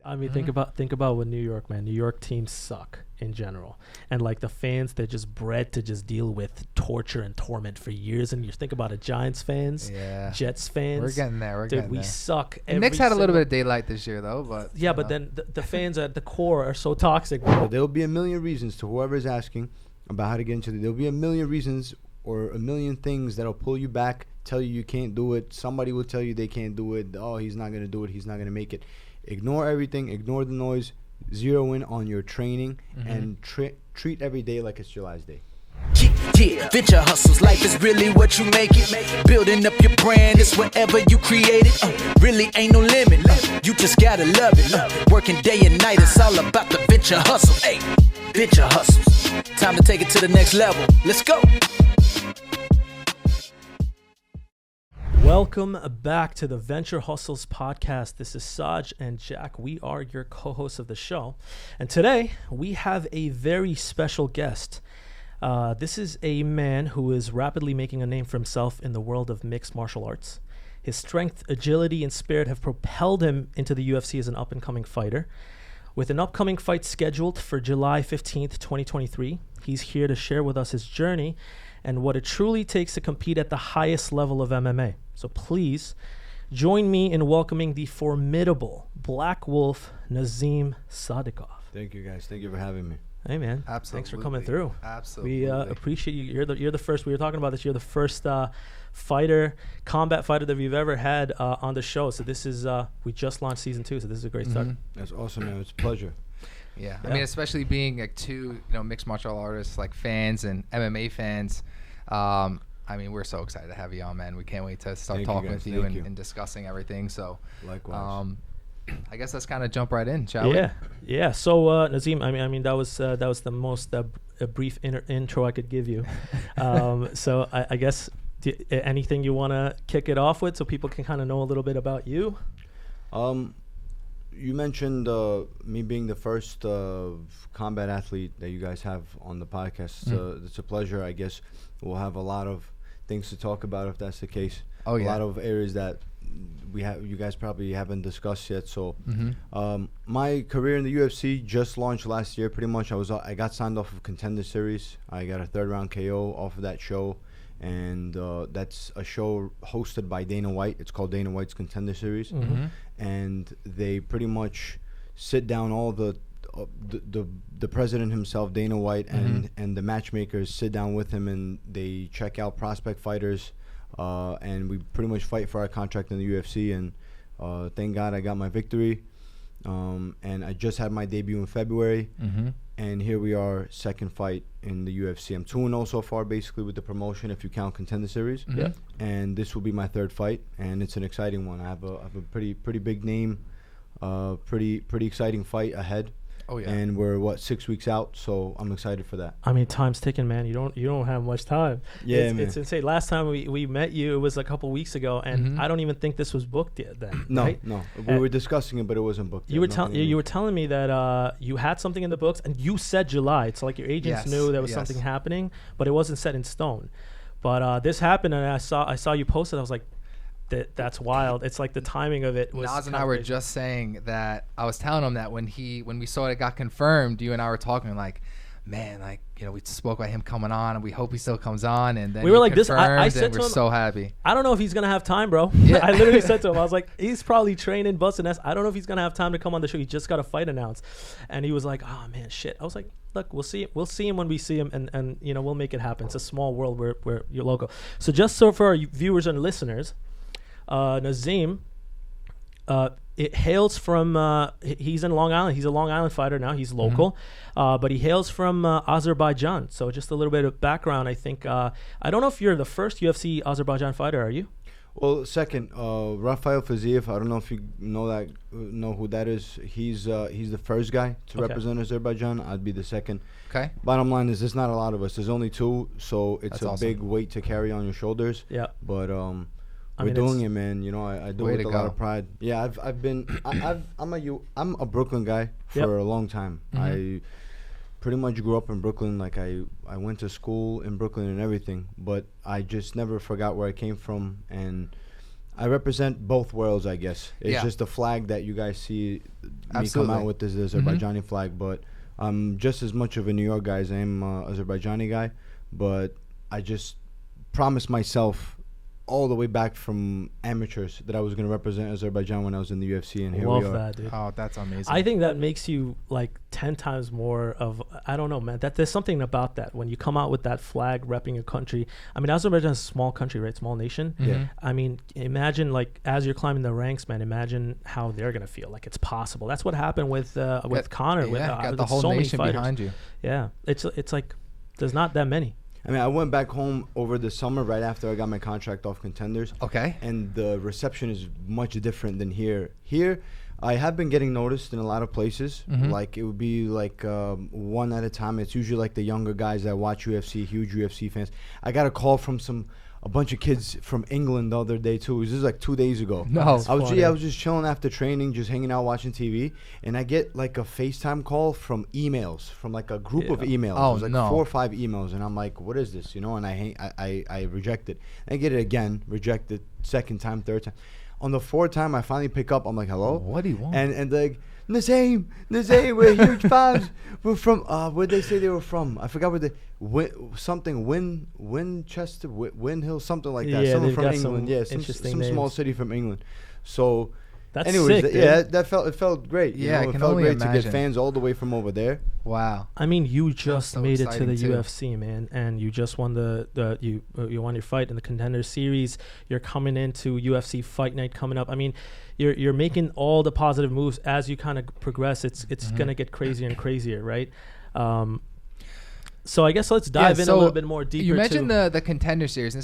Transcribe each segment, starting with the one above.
I mean, think about what New York, man. New York teams suck in general, and like the fans, they're just bred to just deal with torture and torment for years. And you think about it, Giants fans, Jets fans. We're getting there. We suck. The Knicks had a little bit of daylight this year, though. But but then the fans at the core are so toxic. But there'll be a million reasons to whoever's asking about how to get into it. There'll be a million reasons or a million things that'll pull you back, tell you can't do it. Somebody will tell you they can't do it. Oh, he's not gonna do it. He's not gonna make it. Ignore everything. Ignore the noise. Zero in on your training and treat every day like it's your last day. Yeah, venture hustles, life is really what you make it. Building up your brand is whatever you create it. Really ain't no limit. You just gotta love it. Working day and night, it's all about the venture hustle. Hey, venture hustles. Time to take it to the next level. Let's go. Welcome back to the Venture Hustles podcast. This is Saj and Jack. We are your co-hosts of the show. And today we have a very special guest. This is a man who is rapidly making a name for himself in the world of mixed martial arts. His strength, agility, and spirit have propelled him into the UFC as an up-and-coming fighter. With an upcoming fight scheduled for July 15th, 2023, he's here to share with us his journey and what it truly takes to compete at the highest level of MMA. So please join me in welcoming the formidable Black Wolf, Nazim Sadykhov. Thank you, guys. Thank you for having me. Hey, man. Absolutely. Thanks for coming through. Absolutely. We appreciate you. You're the first. We were talking about this. You're the first combat fighter that we've ever had on the show. So this is we just launched season 2. So this is a great start. That's awesome, man. It's a pleasure. Yeah. I mean, especially being like two, mixed martial artists, like fans and MMA fans. I mean, we're so excited to have you on, man. We can't wait to start talking with you and discussing everything. So, likewise. I guess let's kind of jump right in, shall we? Yeah. So, Nazim, I mean, that was the most brief intro I could give you. So, I guess anything you want to kick it off with, so people can kind of know a little bit about you. You mentioned me being the first combat athlete that you guys have on the podcast. It's a pleasure. I guess we'll have a lot of things to talk about if that's the case. Oh, yeah. A lot of areas that you guys probably haven't discussed yet. So my career in the UFC just launched last year. Pretty much, I got signed off of Contender series. I got a 3rd round KO off of that show, and that's a show hosted by Dana White. It's called Dana White's Contender series, and they pretty much sit down all the president himself, Dana White, and the matchmakers sit down with him, and they check out prospect fighters, and we pretty much fight for our contract in the UFC. And thank God I got my victory, and I just had my debut in February, and here we are, second fight in the UFC. I'm 2-0 so far, basically, with the promotion, if you count Contender series. And this will be my 3rd fight, and it's an exciting one. I have a pretty big name, pretty exciting fight ahead. Oh, yeah. And we're 6 weeks out, so I'm excited for that. I mean, time's ticking, man. You don't have much time. Yeah, man. It's insane. Last time we met you, it was a couple weeks ago, and I don't even think this was booked yet then. No, right? no. We were discussing it, but it wasn't booked. You were telling me that you had something in the books, and you said July. It's like your agents knew there was something happening, but it wasn't set in stone. But this happened, and I saw you post it. I was like, that's wild. It's like the timing of it was. Naz and I were just saying that. I was telling him that when we saw it got confirmed, you and I were talking like, man, like, we spoke about him coming on, and we hope he still comes on. And then we were like this. I said to him, we're so happy. I don't know if he's gonna have time, bro. Yeah. I literally said to him, I was like, he's probably training, busting ass. I don't know if he's gonna have time to come on the show. He just got a fight announced, and he was like, oh man, shit. I was like, look, we'll see him when we see him, and we'll make it happen. It's a small world where you're local. So just so for our viewers and listeners. Nazim, it hails from, he's in Long Island. He's a Long Island fighter now. He's local, but he hails from Azerbaijan. So just a little bit of background, I think. I don't know if you're the first UFC Azerbaijan fighter, are you? Well, second, Rafael Fiziev. I don't know if you know who that is. He's the first guy to represent Azerbaijan. I'd be the second. Okay. Bottom line is there's not a lot of us. There's only 2, so it's That's awesome. big weight to carry on your shoulders. Yeah. But we're doing it, man. I do it with a lot of pride. Yeah, I'm a Brooklyn guy for a long time. I pretty much grew up in Brooklyn. Like I went to school in Brooklyn and everything, but I just never forgot where I came from, and I represent both worlds, I guess. It's just the flag that you guys see me come out with is the Azerbaijani flag, but I'm just as much of a New York guy as I am Azerbaijani guy. But I just promised myself all the way back from amateurs that I was going to represent Azerbaijan when I was in the UFC, and here we are. Love that, dude. Oh, that's amazing. I think that makes you like 10 times more of, I don't know, man. That there's something about that when you come out with that flag repping a country. I mean, Azerbaijan is a small country, right? Small nation. Yeah. I mean, imagine like as you're climbing the ranks, man. Imagine how they're gonna feel. Like it's possible. That's what happened with Conor. Got the whole so nation many behind you. Yeah, it's like there's not that many. I mean, I went back home over the summer right after I got my contract off Contenders. Okay. And the reception is much different than here. Here, I have been getting noticed in a lot of places. Like, it would be like one at a time. It's usually like the younger guys that watch UFC, huge UFC fans. I got a call from a bunch of kids from England the other day too. This is like 2 days ago. No. I was just chilling after training, just hanging out watching TV, and I get like a FaceTime call from emails, from like a group of emails. Oh, it was like no. 4 or 5 emails, and I'm like, what is this? You know, and I reject it. I get it again, reject it, second time, third time. On the fourth time, I finally pick up. I'm like, hello? What do you want? And like, Nazim, we're huge fans. We're from, where'd they say they were from? I forgot where they, Winchester, Windhill, something like that. Yeah, Someone they've from got England. some Yeah, interesting some small names. city from England. So, That's anyways, sick, dude. it felt great. Yeah, I it can felt only great to imagine. get fans all the way from over there. Wow. I mean, you just so made it to the exciting, too. UFC, man, and you just won you won your fight in the Contender series. You're coming into UFC Fight Night coming up. I mean, you're making all the positive moves as you kind of progress. It's gonna get crazier and crazier, right? So I guess let's dive in a little bit more deeper. You mentioned the Contender series. And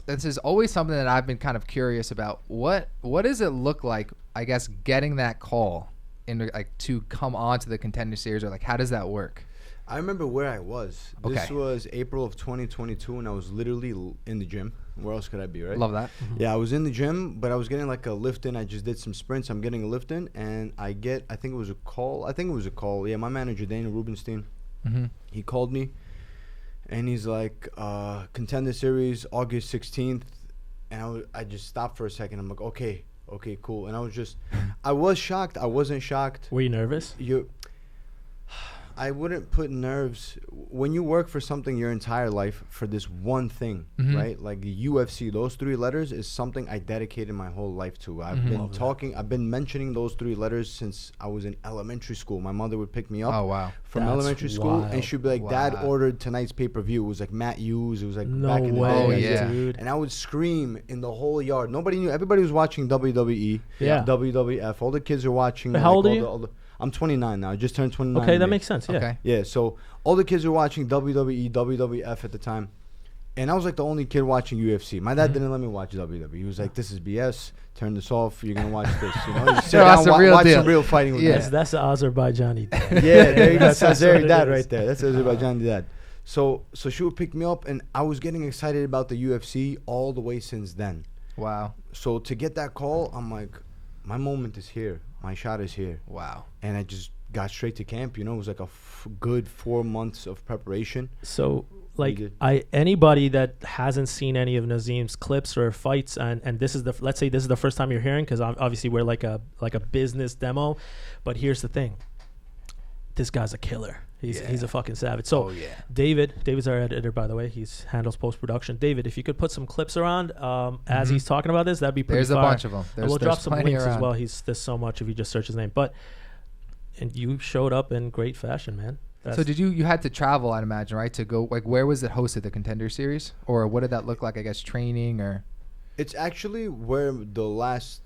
this is always something that I've been kind of curious about. What does it look like? I guess getting that call to come on to the Contender series, or like how does that work? I remember where I was. This was April of 2022, and I was literally in the gym. Where else could I be, right? Love that. Yeah, I was in the gym, but I was getting like a lift in. I just did some sprints. I'm getting a lift in, and I think it was a call. Yeah, my manager, Dana Rubenstein, he called me, and he's like, Contender Series, August 16th. And I just stopped for a second. I'm like, okay, cool. And I was shocked. I wasn't shocked. Were you nervous? I wouldn't put nerves. When you work for something your entire life for this one thing, right? Like the UFC, those 3 letters is something I dedicated my whole life to. I've been mentioning those 3 letters since I was in elementary school. My mother would pick me up from elementary school, and she'd be like, Dad ordered tonight's pay-per-view. It was like Matt Hughes. It was like back in the day. Oh, yeah. Dude. And I would scream in the whole yard. Nobody knew. Everybody was watching WWE, WWF. All the kids are watching. How old are you? I'm 29 now. I just turned 29. Okay, that makes sense. Yeah. Okay. Yeah, so all the kids were watching WWE, WWF at the time. And I was like the only kid watching UFC. My dad didn't let me watch WWE. He was like, this is BS. Turn this off. You're going to watch this. You know, you sit down, watch some real fighting with me. That's the Azerbaijani dad. Yeah, there you go. That's Azeri dad right there. That's Azerbaijani dad. So she would pick me up, and I was getting excited about the UFC all the way since then. Wow. So to get that call, I'm like, my moment is here. My shot is here. Wow. And I just got straight to camp. You know, it was like a good 4 months of preparation. So, like, anybody that hasn't seen any of Nazim's clips or fights, and this is let's say this is the first time you're hearing, because obviously we're like a business demo, but here's the thing. This guy's a killer. He's a fucking savage. So David's our editor, by the way. He's handles post-production. David, if you could put some clips around as he's talking about this, that'd be pretty There's fire. a bunch of them. And we'll drop some links around. as well. There's so much if you just search his name. And you showed up in great fashion, man. So did you had to travel, I'd imagine, right? To go, like, where was it hosted, the Contender Series? Or what did that look like, I guess, training or? It's actually where the last,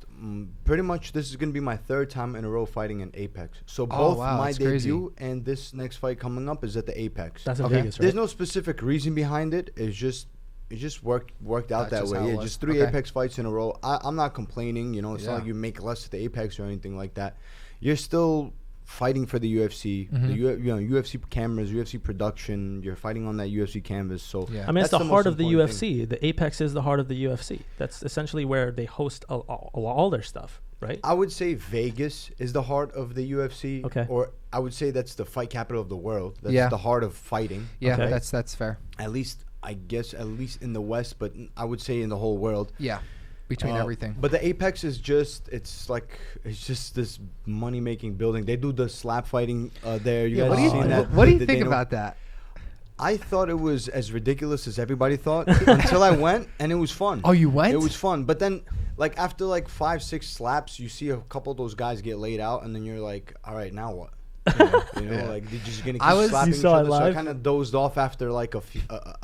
pretty much this is going to be my 3rd time in a row fighting in Apex. So both my debut and this next fight coming up is at the Apex. That's in Vegas, right? There's no specific reason behind it. It just worked out that way. Yeah, just 3 Apex fights in a row. I'm not complaining. You know, it's not like you make less at the Apex or anything like that. You're still fighting for the UFC, UFC cameras, UFC production. You're fighting on that UFC canvas. So I mean, it's the heart of the UFC. Thing. The Apex is the heart of the UFC. That's essentially where they host all their stuff, right? I would say Vegas is the heart of the UFC. Okay. Or I would say that's the fight capital of the world. That's the heart of fighting. Yeah, okay? that's fair. At least in the West, but I would say in the whole world. Yeah. between everything. But the apex is just it's just this money making building. They do the slap fighting there. You guys seen that? What do you think about that? I thought it was as ridiculous as everybody thought until I went, and it was fun. Oh, you went? It was fun. But then, like, after, like, 5-6 slaps, you see a couple of those guys get laid out, and then you're like, all right, now what? You know, like, they're just going to keep slapping each other. So I kind of dozed off after, like, a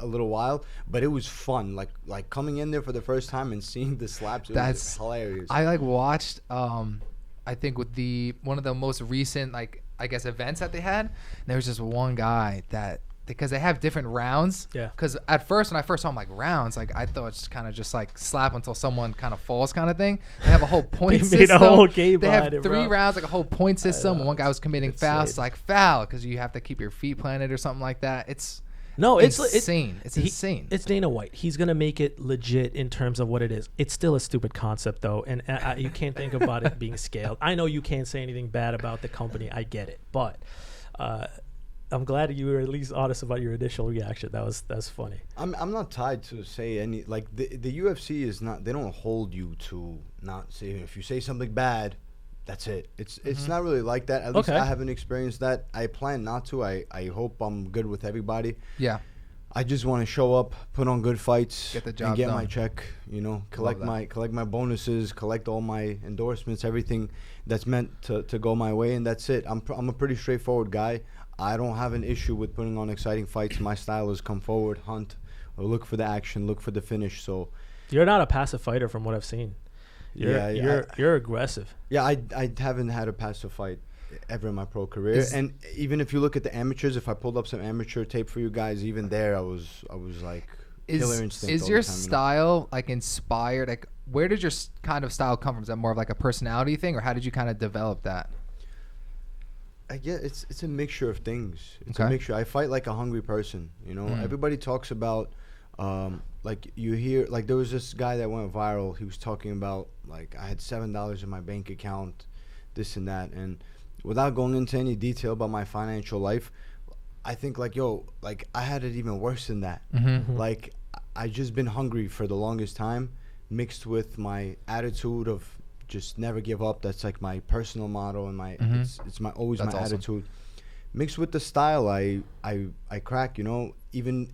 little while. But it was fun. Like coming in there for the first time and seeing the slaps, it was hilarious. I, like, watched, I think, with one of the most recent, like, I guess, events that they had. And there was just one guy that... Because they have different rounds. Yeah. Because at first, when I first saw them, like, rounds, like, I thought it's kind of just, like, slap until someone kind of falls kind of thing. They have a whole point system. Made a whole game they have 3 rounds, like, a whole point system. One guy was committing fouls. It's like, foul, because you have to keep your feet planted or something like that. It's insane. It's insane. It's Dana White. He's going to make it legit in terms of what it is. It's still a stupid concept, though, and you can't think about it being scaled. I know you can't say anything bad about the company. I get it. But... I'm glad you were at least honest about your initial reaction. That's funny. I'm not tied to say any, like, the UFC is not, they don't hold you to not say, if you say something bad, that's it. It's not really like that. At least I haven't experienced that. I plan not to. I hope I'm good with everybody. Yeah. I just want to show up, put on good fights, get the job and get done. my check, you know, collect my bonuses, collect all my endorsements, everything that's meant to go my way, and that's it. I'm a pretty straightforward guy. I don't have an issue with putting on exciting fights. My style is come forward, hunt, or look for the action, look for the finish. So you're not a passive fighter from what I've seen. You're aggressive. Yeah, I haven't had a passive fight ever in my pro career. And even if you look at the amateurs, if I pulled up some amateur tape for you guys, even there I was like killer instinct. Is your style like inspired? Like, where did your kind of style come from? Is that more of like a personality thing, or how did you kind of develop that? I guess it's a mixture of things. It's a mixture. I fight like a hungry person. You know, everybody talks about, like you hear, like there was this guy that went viral. He was talking about like I had $7 in my bank account, this and that, and without going into any detail about my financial life, I think like like I had it even worse than that. Like I just been hungry for the longest time, mixed with my attitude of just never give up. That's like my personal motto, and my it's my always That's my awesome. Attitude. Mixed with the style, I crack. You know, even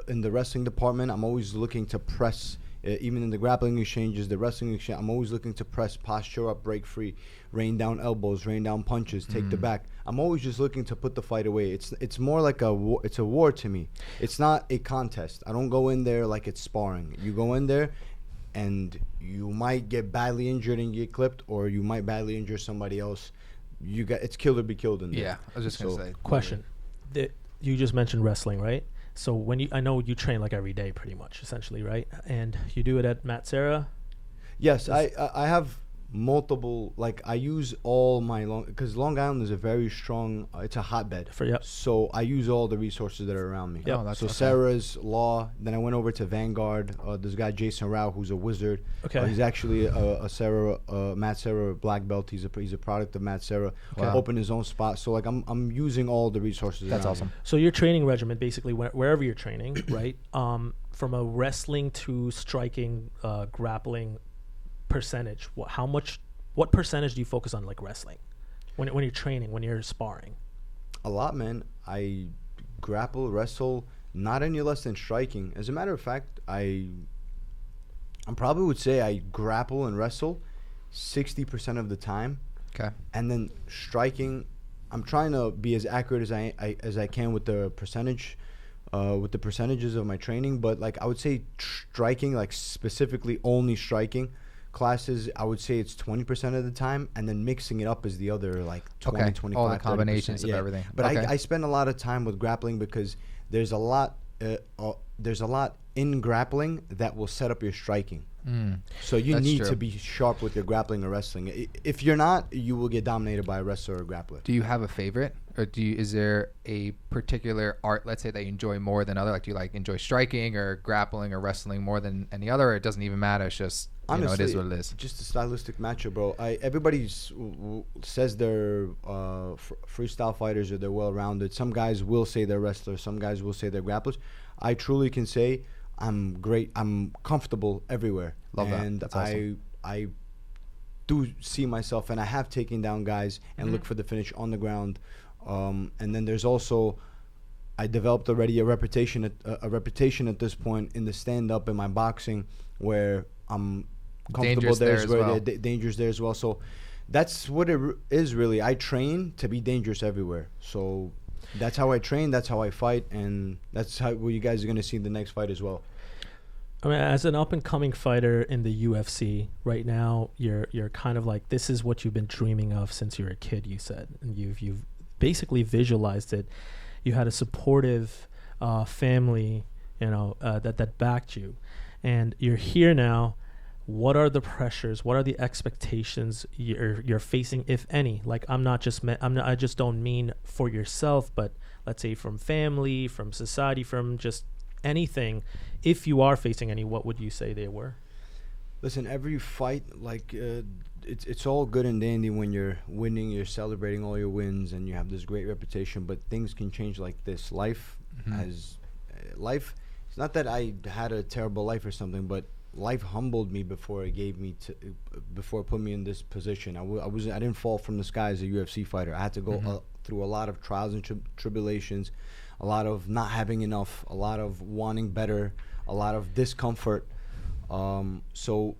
in the wrestling department, I'm always looking to press. Even in the grappling exchanges, the wrestling exchange, I'm always looking to press, posture up, break free, rain down elbows, rain down punches, take the back. I'm always just looking to put the fight away. It's more like a war. It's a war to me. It's not a contest. I don't go in there like it's sparring. You go in there, and you might get badly injured and get clipped, or you might badly injure somebody else. It's kill or be killed in there. Yeah, I was just gonna say. Question: you just mentioned wrestling, right? So I know you train like every day, pretty much, essentially, right? And you do it at Matt Serra. Yes, I have multiple. Like I use all my because Long Island is a very strong. It's a hotbed. So I use all the resources that are around me. Yeah. So Sarah's Law. Then I went over to Vanguard. This guy Jason Rao, who's a wizard. Okay. He's actually a Matt Serra black belt. He's a product of Matt Serra. Wow. Opened his own spot. So like I'm using all the resources. That's awesome. Me. So your training regimen, basically, wherever you're training, right? From a wrestling to striking, grappling percentage, what percentage do you focus on, like wrestling, when you're training, when you're sparring? A lot, man. I grapple, wrestle, not any less than striking. As a matter of fact, I probably would say I grapple and wrestle 60% of the time. Okay. And then striking, I'm trying to be as accurate as I can with the percentage, with the percentages of my training. But like I would say striking, like specifically only striking classes, I would say it's 20% of the time, and then mixing it up is the other like 20, 25, all the combinations 30%. of everything. But I spend a lot of time with grappling because there's a lot in grappling that will set up your striking. So you need to be sharp with your grappling or wrestling. If you're not, you will get dominated by a wrestler or a grappler. Do you have a favorite, or is there a particular art, let's say, that you enjoy more than other? Like, do you enjoy striking or grappling or wrestling more than any other? Or it doesn't even matter. It's just honestly, it is what it is. Just a stylistic matchup, bro. Everybody says they're freestyle fighters or they're well-rounded. Some guys will say they're wrestlers. Some guys will say they're grapplers. I truly can say I'm great. I'm comfortable everywhere. Love that. And That's awesome. I do see myself, and I have taken down guys and look for the finish on the ground. And then there's also, I developed already a reputation at this point in the stand-up in my boxing, where I'm comfortable dangerous there as well. So that's what it is really. I train to be dangerous everywhere. So that's how I train, that's how I fight, and that's how what you guys are going to see in the next fight as well. I mean, as an up-and-coming fighter in the UFC right now, you're kind of like, this is what you've been dreaming of since you were a kid, you said. And you've basically visualized it. You had a supportive family, that backed you. And you're here now. What are the pressures? What are the expectations you're facing, if any? Like, I just don't mean for yourself, but let's say from family, from society, from just anything. If you are facing any, what would you say they were? Listen, every fight, like, it's all good and dandy when you're winning, you're celebrating all your wins, and you have this great reputation. But things can change like this. Life, it's not that I had a terrible life or something, but life humbled me before it put me in this position. I didn't fall from the sky as a UFC fighter. I had to go through a lot of trials and tribulations, a lot of not having enough, a lot of wanting better, a lot of discomfort. So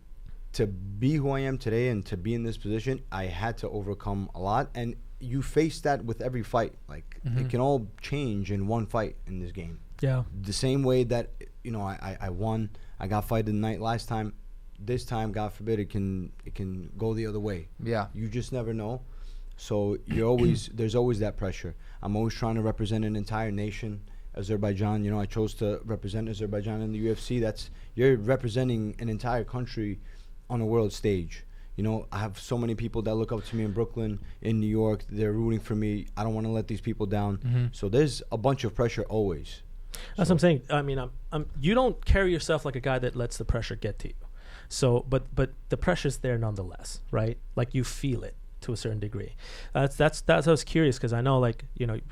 to be who I am today and to be in this position, I had to overcome a lot. And you face that with every fight. Like, it can all change in one fight in this game. Yeah. The same way that, I won. I got fight of the night last time. This time, God forbid, it can go the other way. Yeah. You just never know. So there's always that pressure. I'm always trying to represent an entire nation. Azerbaijan, I chose to represent Azerbaijan in the UFC. You're representing an entire country on a world stage. I have so many people that look up to me in Brooklyn, in New York. They're rooting for me. I don't want to let these people down. So there's a bunch of pressure always. That's what I'm saying. I mean, you don't carry yourself like a guy that lets the pressure get to you. So, but the pressure's there nonetheless, right? Like, you feel it to a certain degree. That's I was curious, because I know, like,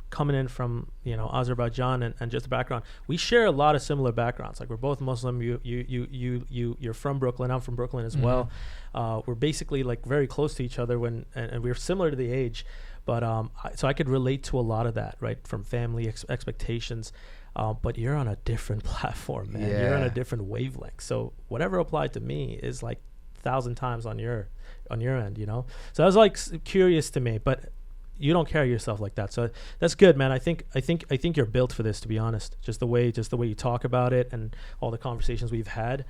coming in from Azerbaijan and just the background, we share a lot of similar backgrounds. Like, we're both Muslim. You're from Brooklyn. I'm from Brooklyn as well. We're basically like very close to each other and we're similar to the age, but so I could relate to a lot of that, right, from family expectations. But you're on a different platform, man. Yeah. You're on a different wavelength. So whatever applied to me is like 1,000 times on your end, So I was like curious to me, but you don't carry yourself like that. So that's good, man. I think you're built for this, to be honest. Just the way you talk about it and all the conversations we've had.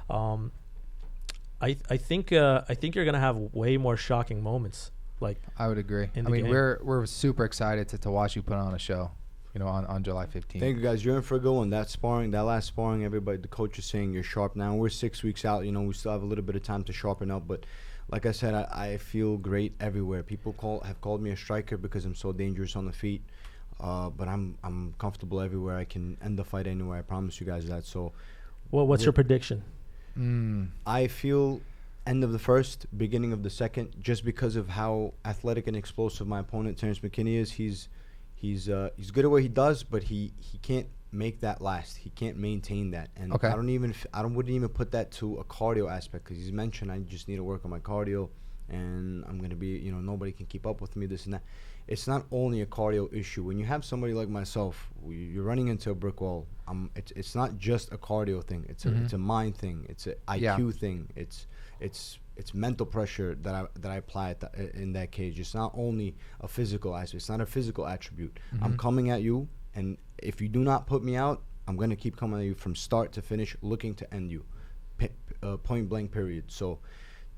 I think you're gonna have way more shocking moments. Like, I would agree. I mean, we're super excited to watch you put on a show, on July 15th. Thank you, guys. You're in for a good one. That last sparring, everybody, the coach is saying you're sharp now. We're 6 weeks out. We still have a little bit of time to sharpen up. But like I said, I feel great everywhere. People have called me a striker because I'm so dangerous on the feet. But I'm comfortable everywhere. I can end the fight anywhere. I promise you guys that. So, well, what's your prediction? I feel end of the first, beginning of the second, just because of how athletic and explosive my opponent Terrence McKinney is. He's good at what he does, but he can't make that last. He can't maintain that, and okay. I wouldn't even put that to a cardio aspect, because he's mentioned I just need to work on my cardio, and I'm gonna be nobody can keep up with me, this and that. It's not only a cardio issue. When you have somebody like myself, you're running into a brick wall. It's not just a cardio thing. It's a mind thing. It's an IQ thing. It's mental pressure that I apply in that cage. It's not only a physical aspect. It's not a physical attribute. I'm coming at you, and if you do not put me out, I'm gonna keep coming at you from start to finish, looking to end you, point blank period. So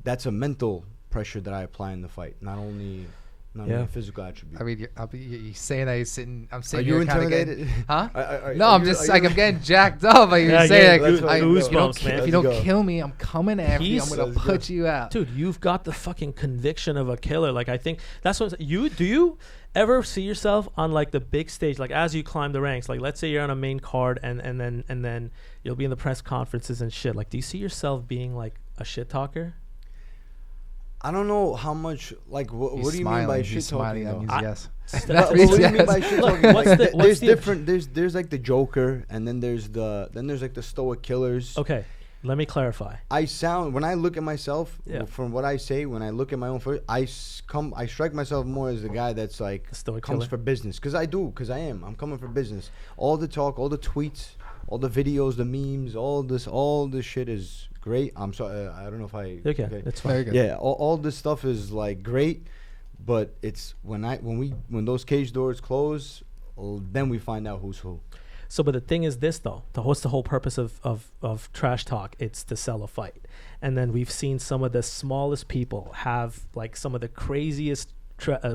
that's a mental pressure that I apply in the fight, not only a physical attribute. I mean, you saying that I'm sitting Are you here intimidated? Huh? No, I'm just like, I'm getting jacked up. Like, Yeah, you're saying, goosebumps, if you don't kill me, I'm coming after you. I'm gonna put you out, dude. You've got the fucking conviction of a killer. Like, I think that's what do you ever see yourself on like the big stage, like as you climb the ranks? Like, let's say you're on a main card, and then you'll be in the press conferences and shit. Like, do you see yourself being like a shit talker? I don't know how much. Like, what do you mean by shit talking? Yes. What do you mean by shit talking? What's There's the different. There's like the Joker, and then there's like the stoic killers. Okay, let me clarify. When I look at myself, Yeah. from what I say, when I look at my own foot, I strike myself more as the guy that's like stoic comes killer? for business, because I'm coming for business. All the talk, all the tweets, all the videos, the memes, all this shit is great. I'm sorry, I don't know if I Okay, that's fine. Very good. yeah, all this stuff is like great, but it's when those cage doors close, then we find out who's who. So, but the thing is this though, what's the whole purpose of trash talk? It's to sell a fight. And then we've seen some of the smallest people have like some of the craziest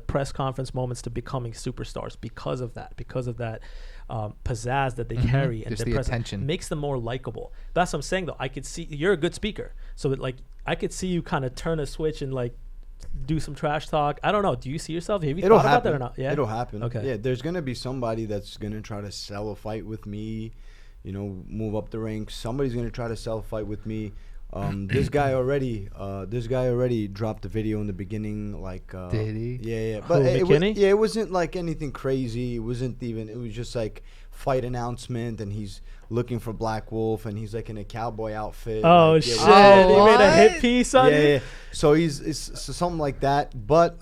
press conference moments to becoming superstars because of that pizzazz that they carry, and just the attention makes them more likable. That's what I'm saying though. I could see you're a good speaker, so like I could see you kind of turn a switch and like do some trash talk. I don't know. Do you see yourself? Have you thought about that or not? Yeah, it'll happen. Okay. Yeah, there's gonna be somebody that's gonna try to sell a fight with me. Move up the ranks. Somebody's gonna try to sell a fight with me. This guy already dropped the video in the beginning. Like, did he? Yeah. But it wasn't like anything crazy. It was just like fight announcement, and he's looking for Black Wolf, and he's like in a cowboy outfit. Oh, like, shit! He made a hit piece on you. Yeah. So it's something like that. But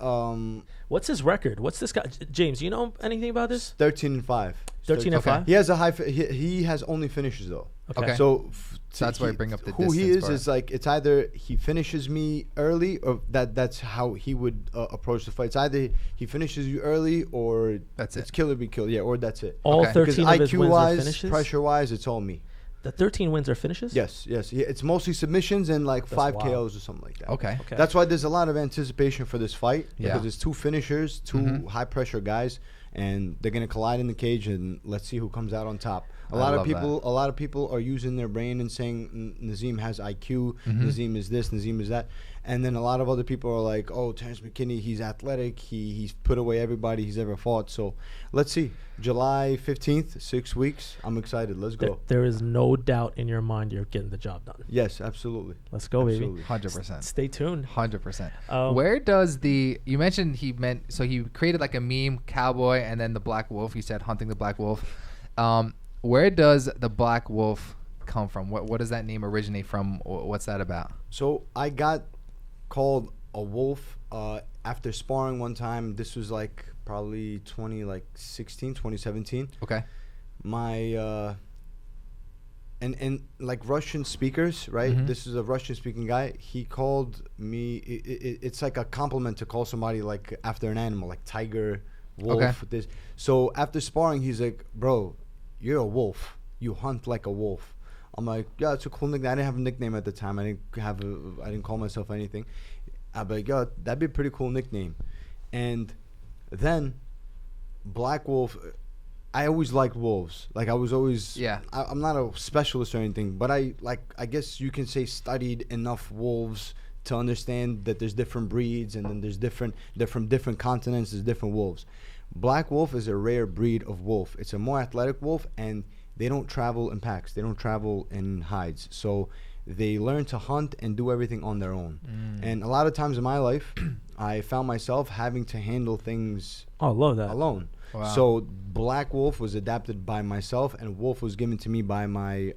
what's his record? What's this guy? James, you know anything about this? 13-5. 13-5. He has a high. He has only finishes though. Okay. So that's why I bring up the who he distance part. is like, it's either he finishes me early, or that's how he would approach the fight. It's either he finishes you early, or it's kill or be killed. Yeah, or that's it. All Okay. 13 of his IQ wins are wise, finishes. pressure wise, it's all me. The 13 wins are finishes. Yes. Yeah, it's mostly submissions and like 5 wild. KOs or something like that. Okay. That's why there's a lot of anticipation for this fight, Yeah. because it's two finishers, two high pressure guys, and they're gonna collide in the cage, and let's see who comes out on top. A lot of people are using their brain and saying Nazim has IQ, Nazim is this, Nazim is that, and then a lot of other people are like, oh, Terrence McKinney, he's athletic, he's put away everybody he's ever fought. So let's see, July 15th, 6 weeks. I'm excited. Let's go. There is no doubt in your mind you're getting the job done. Yes, absolutely. Let's go, Absolutely. baby. 100%. Stay tuned. 100%. Where does you mentioned he created like a meme cowboy and then the Black Wolf. He said hunting the Black Wolf. Where does the Black Wolf come from? What does that name originate from? What's that about? So I got called a wolf after sparring one time. This was like probably 2017. Okay. My and like Russian speakers, right? This is a Russian speaking guy. He called me. It's like a compliment to call somebody like after an animal, like tiger, wolf. Okay. This. So after sparring, he's like, "Bro, you're a wolf. You hunt like a wolf." I'm like, "Yeah, it's a cool nickname." I didn't have a nickname at the time. I didn't call myself anything. I'm like, "Yeah, that'd be a pretty cool nickname." And then Black Wolf. I always liked wolves. Like I was always. Yeah. I'm not a specialist or anything, but I guess you can say studied enough wolves to understand that there's different breeds, and then there's different continents. There's different wolves. Black Wolf is a rare breed of wolf. It's a more athletic wolf, and they don't travel in packs. They don't travel in hides. So they learn to hunt and do everything on their own. And a lot of times in my life, I found myself having to handle things alone. Wow. So Black Wolf was adapted by myself, and Wolf was given to me by my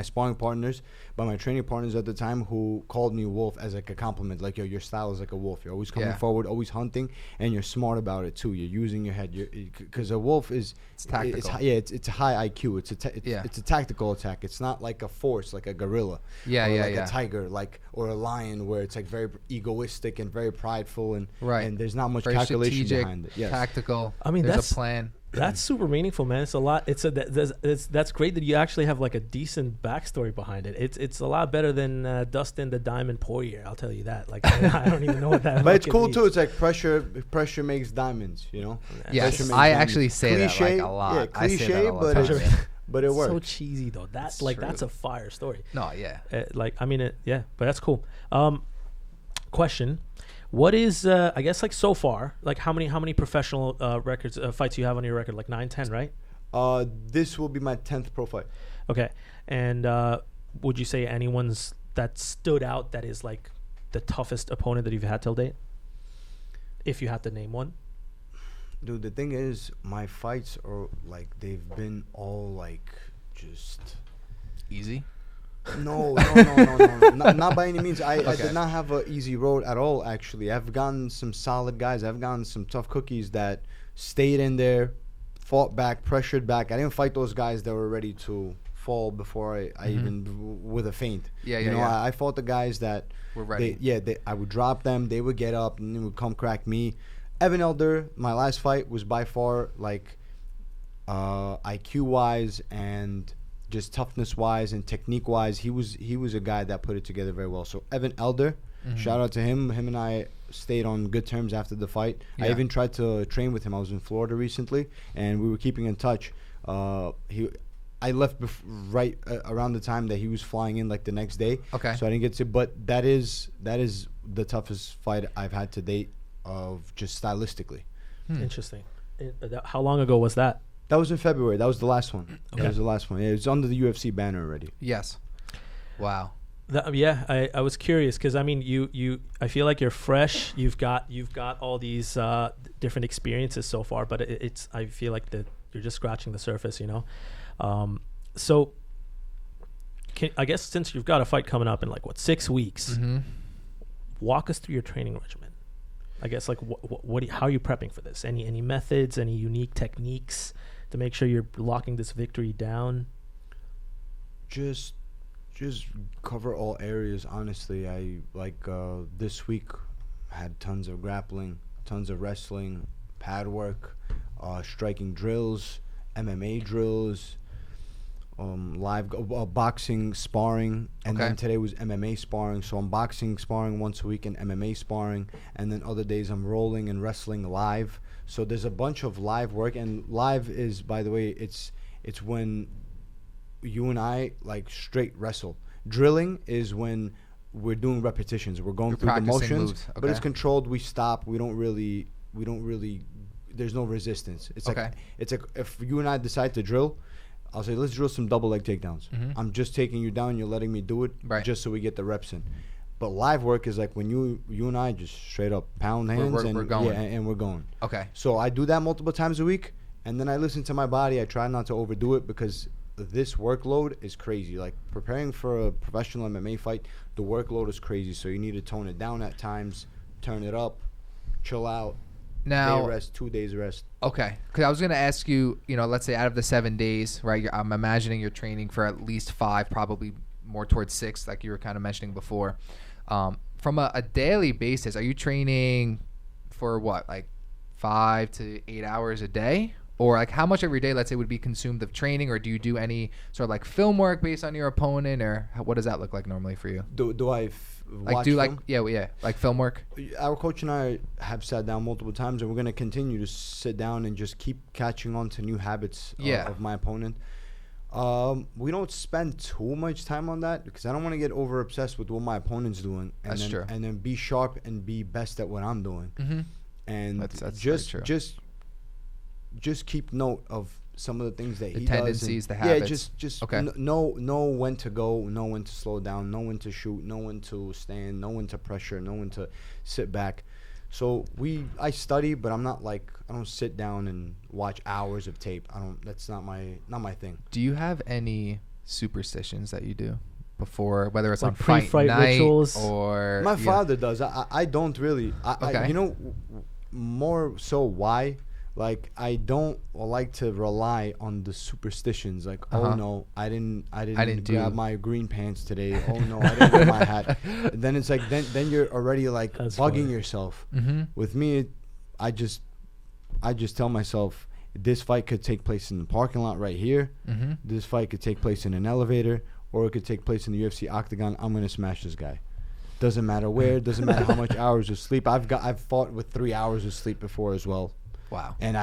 sparring partners, by my training partners at the time, who called me Wolf as like a compliment. Like, yo, your style is like a wolf. You're always coming forward, always hunting, and you're smart about it too. You're using your head. Because a wolf is tactical. It's a high IQ. It's a tactical attack. It's not like a force, like a gorilla. A tiger, or a lion, where it's like very egoistic and very prideful, and there's not much very calculation behind it. Yes. Tactical. I mean, there's a plan. That's super meaningful, man. It's a lot. That's great that you actually have like a decent backstory behind it. It's a lot better than Dustin the Diamond Poirier. I'll tell you that. Like I don't even know what that. But it's cool means. too. It's like pressure makes diamonds. You know. Yes, I actually say that like a lot. Yeah, cliche, I say that all the time. but it works. So cheesy though. That's like true. That's a fire story. No, yeah. But that's cool. Question. What is I guess like so far, like how many professional records fights you have on your record? Like 9, 10, right? This will be my 10th pro fight. Okay. And would you say anyone's that stood out that is like the toughest opponent that you've had till date? If you had to name one. Dude, the thing is, my fights are like, they've been all like just Easy? no. Not by any means. I did not have an easy road at all, actually. I've gotten some solid guys. I've gotten some tough cookies that stayed in there, fought back, pressured back. I didn't fight those guys that were ready to fall before I even with a feint. I fought the guys that were ready. I would drop them, they would get up, and they would come crack me. Evan Elder, my last fight, was by far like IQ wise and just toughness wise and technique wise, he was a guy that put it together very well. So Evan Elder, shout out to him. Him and I stayed on good terms after the fight. I even tried to train with him. I was in Florida recently, and we were keeping in touch. I left right around the time that he was flying in, like the next day. Okay. So I didn't get to. But that is the toughest fight I've had to date, of just stylistically. Interesting. How long ago was that? That was in February. That was the last one. Okay. That was the last one. Yeah, it was under the UFC banner already. Yes. Wow. I was curious because I mean you I feel like you're fresh. You've got all these different experiences so far, but it's I feel like that you're just scratching the surface, you know. So I guess since you've got a fight coming up in like 6 weeks, walk us through your training regimen. I guess like how are you prepping for this? Any methods, any unique techniques to make sure you're locking this victory down? Just cover all areas, honestly. I this week had tons of grappling, tons of wrestling, pad work, striking drills, MMA drills, live boxing sparring, and then today was MMA sparring. So I'm boxing sparring once a week and MMA sparring, and then other days I'm rolling and wrestling live. So there's a bunch of live work, and live is, by the way, it's when you and I like straight wrestle. Drilling is when we're doing repetitions. We're going through the motions, but it's controlled. We stop. We don't really. There's no resistance. It's like if you and I decide to drill, I'll say let's drill some double leg takedowns. I'm just taking you down. You're letting me do it, just so we get the reps in. But live work is like when you and I just straight up pound hands we're going. and we're going. Okay. So I do that multiple times a week, and then I listen to my body. I try not to overdo it because this workload is crazy. Like preparing for a professional MMA fight, the workload is crazy. So you need to tone it down at times, turn it up, chill out. Now, day rest, 2 days rest. Okay, because I was gonna ask you, let's say out of the 7 days, right? I'm imagining you're training for at least 5, probably more towards 6, like you were kind of mentioning before. From a daily basis, are you training for what, like 5 to 8 hours a day? Or like how much every day, let's say, would be consumed of training? Or do you do any sort of like film work based on your opponent? Or what does that look like normally for you? Do I watch film? Like like film work? Our coach and I have sat down multiple times, and we're going to continue to sit down and just keep catching on to new habits of my opponent. We don't spend too much time on that because I don't want to get over obsessed with what my opponent's doing. That's true. And then be sharp and be best at what I'm doing. And that's just keep note of some of the things that he tendencies, does. The habits. Yeah, just know when to go, know when to slow down, know when to shoot, know when to stand, know when to pressure, know when to sit back. So I study, but I'm not like, I don't sit down and watch hours of tape. That's not my thing. Do you have any superstitions that you do before, whether it's like on pre-fight night rituals or my father does. I don't really. I more so why. Like I don't like to rely on the superstitions. Like oh no, I didn't grab my green pants today. Oh no, I didn't get my hat. And then it's like then you're already like bugging funny. Yourself. With me, I just tell myself this fight could take place in the parking lot right here. This fight could take place in an elevator, or it could take place in the UFC octagon. I'm gonna smash this guy. Doesn't matter where. Doesn't matter how much hours of sleep. I've fought with 3 hours of sleep before as well. Wow. And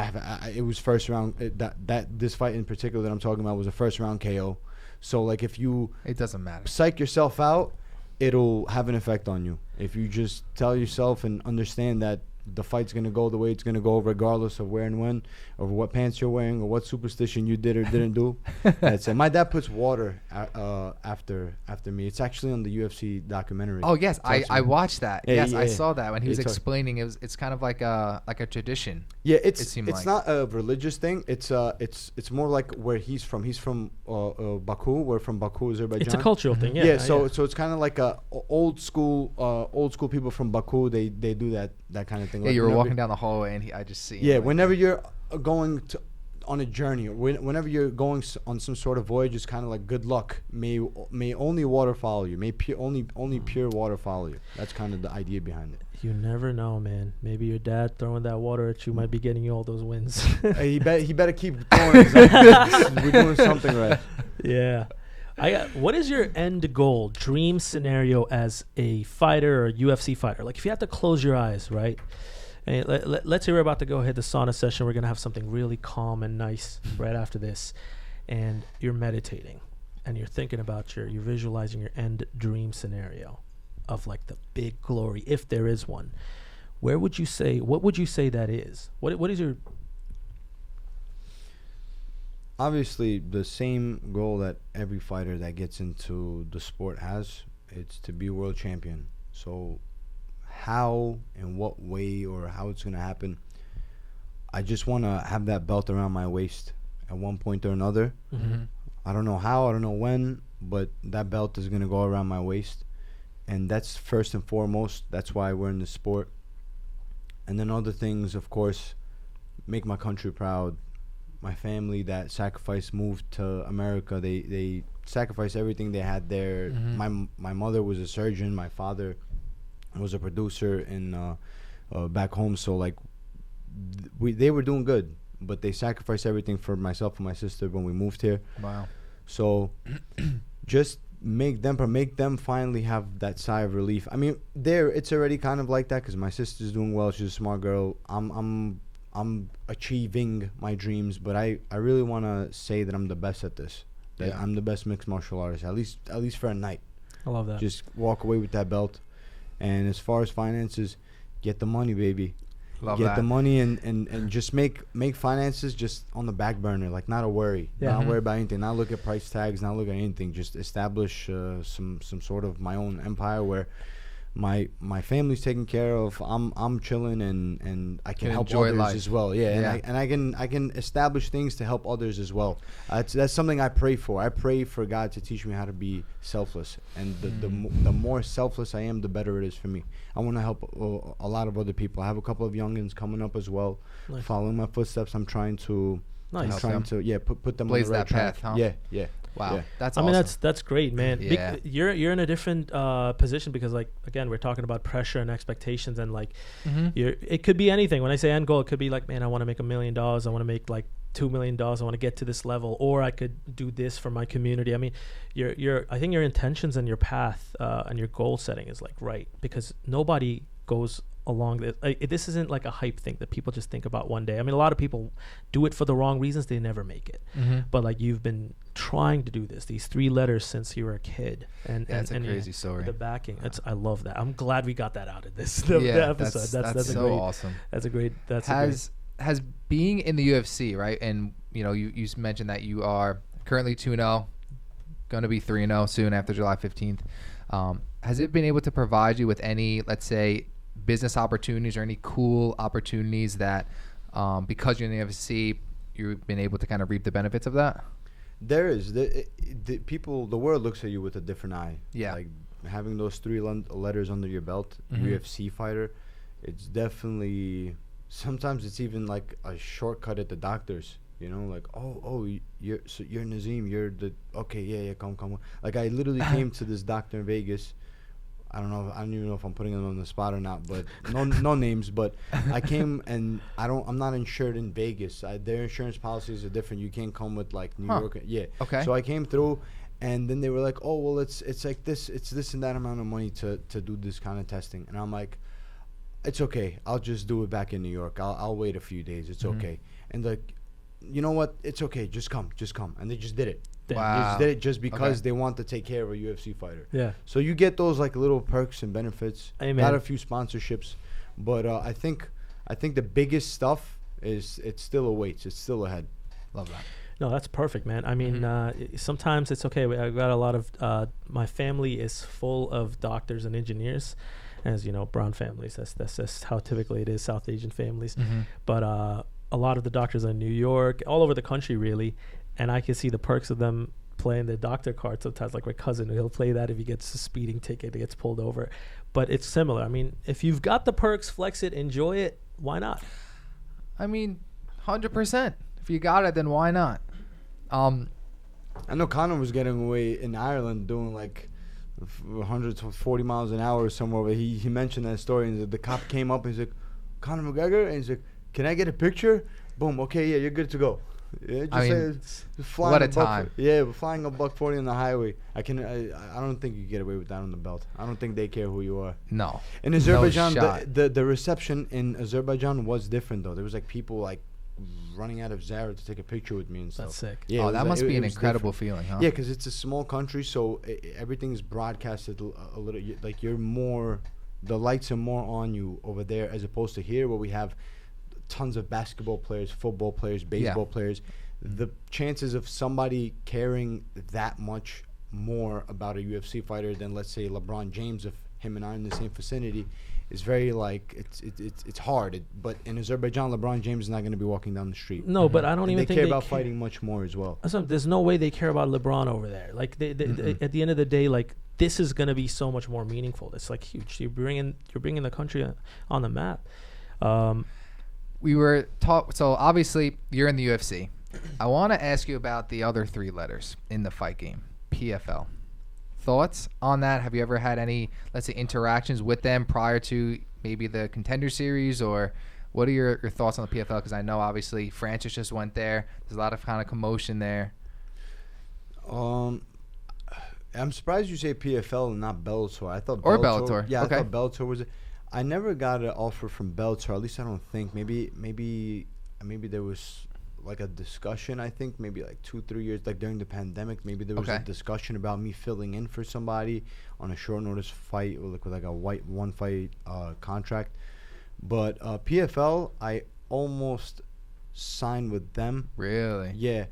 it was first round. This fight in particular that I'm talking about was a first round KO. So like if you it doesn't matter. Psych yourself out, it'll have an effect on you. If you just tell yourself and understand that the fight's gonna go the way it's gonna go, regardless of where and when, or what pants you're wearing, or what superstition you did or didn't do. That's it. My dad puts water after me. It's actually on the UFC documentary. Oh yes, I watched that. Yeah, yes, yeah, I yeah. saw that when he was explaining. It's kind of like a tradition. Yeah, it seemed it's like. not a religious thing. It's more like where he's from. He's from Baku. We're from Baku, Azerbaijan. It's a cultural thing. Yeah. Yeah. So it's kind of like a old school people from Baku. They do that kind of thing. Yeah, like you were walking down the hallway and I just see. Yeah, whenever you're going on a journey, or whenever you're going on some sort of voyage, it's kind of like good luck. May only water follow you. May only pure water follow you. That's kind of the idea behind it. You never know, man. Maybe your dad throwing that water at you might be getting you all those wins. He better keep throwing. We're doing something right. Yeah. What is your end goal, dream scenario as a fighter or a UFC fighter? Like if you had to close your eyes, right? And let's say we're about to go hit the sauna session. We're going to have something really calm and nice right after this. And you're meditating and you're thinking about you're visualizing your end dream scenario of like the big glory, if there is one. What would you say that is? What is your... Obviously, the same goal that every fighter that gets into the sport has, it's to be world champion. So how, in what way, or how it's going to happen, I just want to have that belt around my waist at one point or another. Mm-hmm. I don't know how, I don't know when, but that belt is going to go around my waist. And that's first and foremost. That's why we're in the sport. And then other things, of course, make my country proud. My family that sacrificed, moved to America. They sacrificed everything they had there. Mm-hmm. My mother was a surgeon. My father was a producer in back home. So like they were doing good, but they sacrificed everything for myself and my sister when we moved here. Wow. So just make them finally have that sigh of relief. I mean, it's already kind of like that because my sister's doing well. She's a smart girl. I'm achieving my dreams, but I really want to say that I'm the best at this. That I'm the best mixed martial artist, at least for a night. I love that. Just walk away with that belt. And as far as finances, get the money, baby. Get the money and just make finances just on the back burner, like not a worry. Yeah. Not worry about anything. Not look at price tags. Not look at anything. Just establish some sort of my own empire where my family's taken care of. I'm chilling and I can help enjoy others life as well. Yeah, and I can establish things to help others as well. That's something I pray for. I pray for God to teach me how to be selfless, and the more selfless I am, the better it is for me. I want to help a lot of other people. I have a couple of youngins coming up as well, following my footsteps. I'm trying to put them blaze on the right that path. track. Huh? Yeah. Wow, Yeah. that's. I awesome. mean, that's great, man. Yeah. You're in a different position because, like, again, we're talking about pressure and expectations, and like, it could be anything. When I say end goal, it could be like, man, I want to make $1 million. I want to make like $2 million. I want to get to this level, or I could do this for my community. I mean, I think your intentions and your path and your goal setting is like right, because nobody goes along this. This isn't like a hype thing that people just think about one day. I mean, a lot of people do it for the wrong reasons. They never make it. But like, you've been trying to do these 3 letters since you were a kid, and that's a crazy story. The backing, I love that. I'm glad we got that out of the episode. That's so awesome. Has being in the UFC, right? And you mentioned that you are currently 2-0, going to be 3-0 soon after July 15th. Has it been able to provide you with any, let's say, business opportunities or any cool opportunities that because you're in the UFC, you've been able to kind of reap the benefits of that? There is. The world looks at you with a different eye. Yeah. Like having those 3 letters under your belt, UFC fighter, it's definitely, sometimes it's even like a shortcut at the doctors. Like, you're Nazim, you're the, okay, yeah, come. Like, I literally came to this doctor in Vegas. I don't even know if I'm putting them on the spot or not, but no names. But I came and I'm not insured in Vegas. Their insurance policies are different. You can't come with like New York. Yeah. Okay. So I came through, and then they were like, oh, well, it's like this, it's this and that amount of money to do this kind of testing. And I'm like, it's okay. I'll just do it back in New York. I'll wait a few days. It's okay. And like, you know what? It's okay. Just come. And they just did it. They just did it just because they want to take care of a UFC fighter. Yeah. So you get those like little perks and benefits. Amen. Got a few sponsorships, but I think I think the biggest stuff is it's still awaits. It's still ahead. Love that. No, that's perfect, man. I mean, sometimes it's okay. I've got a lot of my family is full of doctors and engineers, as you know, brown families. That's how typically it is, South Asian families. But a lot of the doctors are in New York, all over the country, really, and I can see the perks of them playing the doctor card sometimes. Like my cousin, he'll play that if he gets a speeding ticket, he gets pulled over. But it's similar. I mean, if you've got the perks, flex it, enjoy it. Why not? I mean, 100%. If you got it, then why not? I know Conor was getting away in Ireland doing like 140 miles an hour or somewhere. But he mentioned that story, and the cop came up and he's like, Conor McGregor, and he's like, can I get a picture? Boom. Okay, yeah, you're good to go. Yeah, just I mean, flying what a time. Yeah, flying a $140 on the highway. I don't think you get away with that on the belt. I don't think they care who you are. No. In Azerbaijan, no the reception in Azerbaijan was different though. There was like people like running out of Zara to take a picture with me and stuff. That's sick. Yeah, that must be an incredible feeling, huh? Yeah, because it's a small country, so everything's broadcasted a little. Like the lights are more on you over there as opposed to here, where we have tons of basketball players, football players, baseball players. The chances of somebody caring that much more about a UFC fighter than, let's say, LeBron James, if him and I are in the same vicinity, is very like it's hard. But in Azerbaijan, LeBron James is not going to be walking down the street. No, but I don't even think they care about fighting much more as well. There's no way they care about LeBron over there. Like they at the end of the day, like this is going to be so much more meaningful. It's like huge. You're bringing the country on the map. We were taught. So obviously you're in the UFC. I want to ask you about the other three letters in the fight game, PFL. Thoughts on that? Have you ever had any, let's say, interactions with them prior to maybe the Contender series, or what are your thoughts on the PFL? Because I know obviously Francis just went there. There's a lot of kind of commotion there. I'm surprised you say PFL and not Bellator. I thought or Bellator. Yeah, okay. I thought Bellator was. I never got an offer from Bellator. At least I don't think. Maybe there was like a discussion. I think maybe like 2-3 years, like during the pandemic, maybe there was a discussion about me filling in for somebody on a short notice fight, or like with like a one fight contract. But PFL, I almost signed with them. Really? Yeah,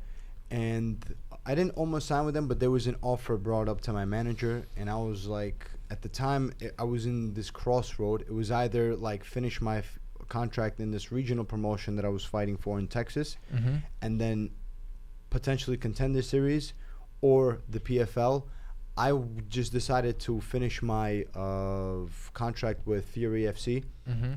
and I didn't almost sign with them, but there was an offer brought up to my manager, and I was like, at the time, I was in this crossroad. It was either like finish my contract in this regional promotion that I was fighting for in Texas, and then potentially Contender series, or the PFL. I just decided to finish my contract with Fury FC,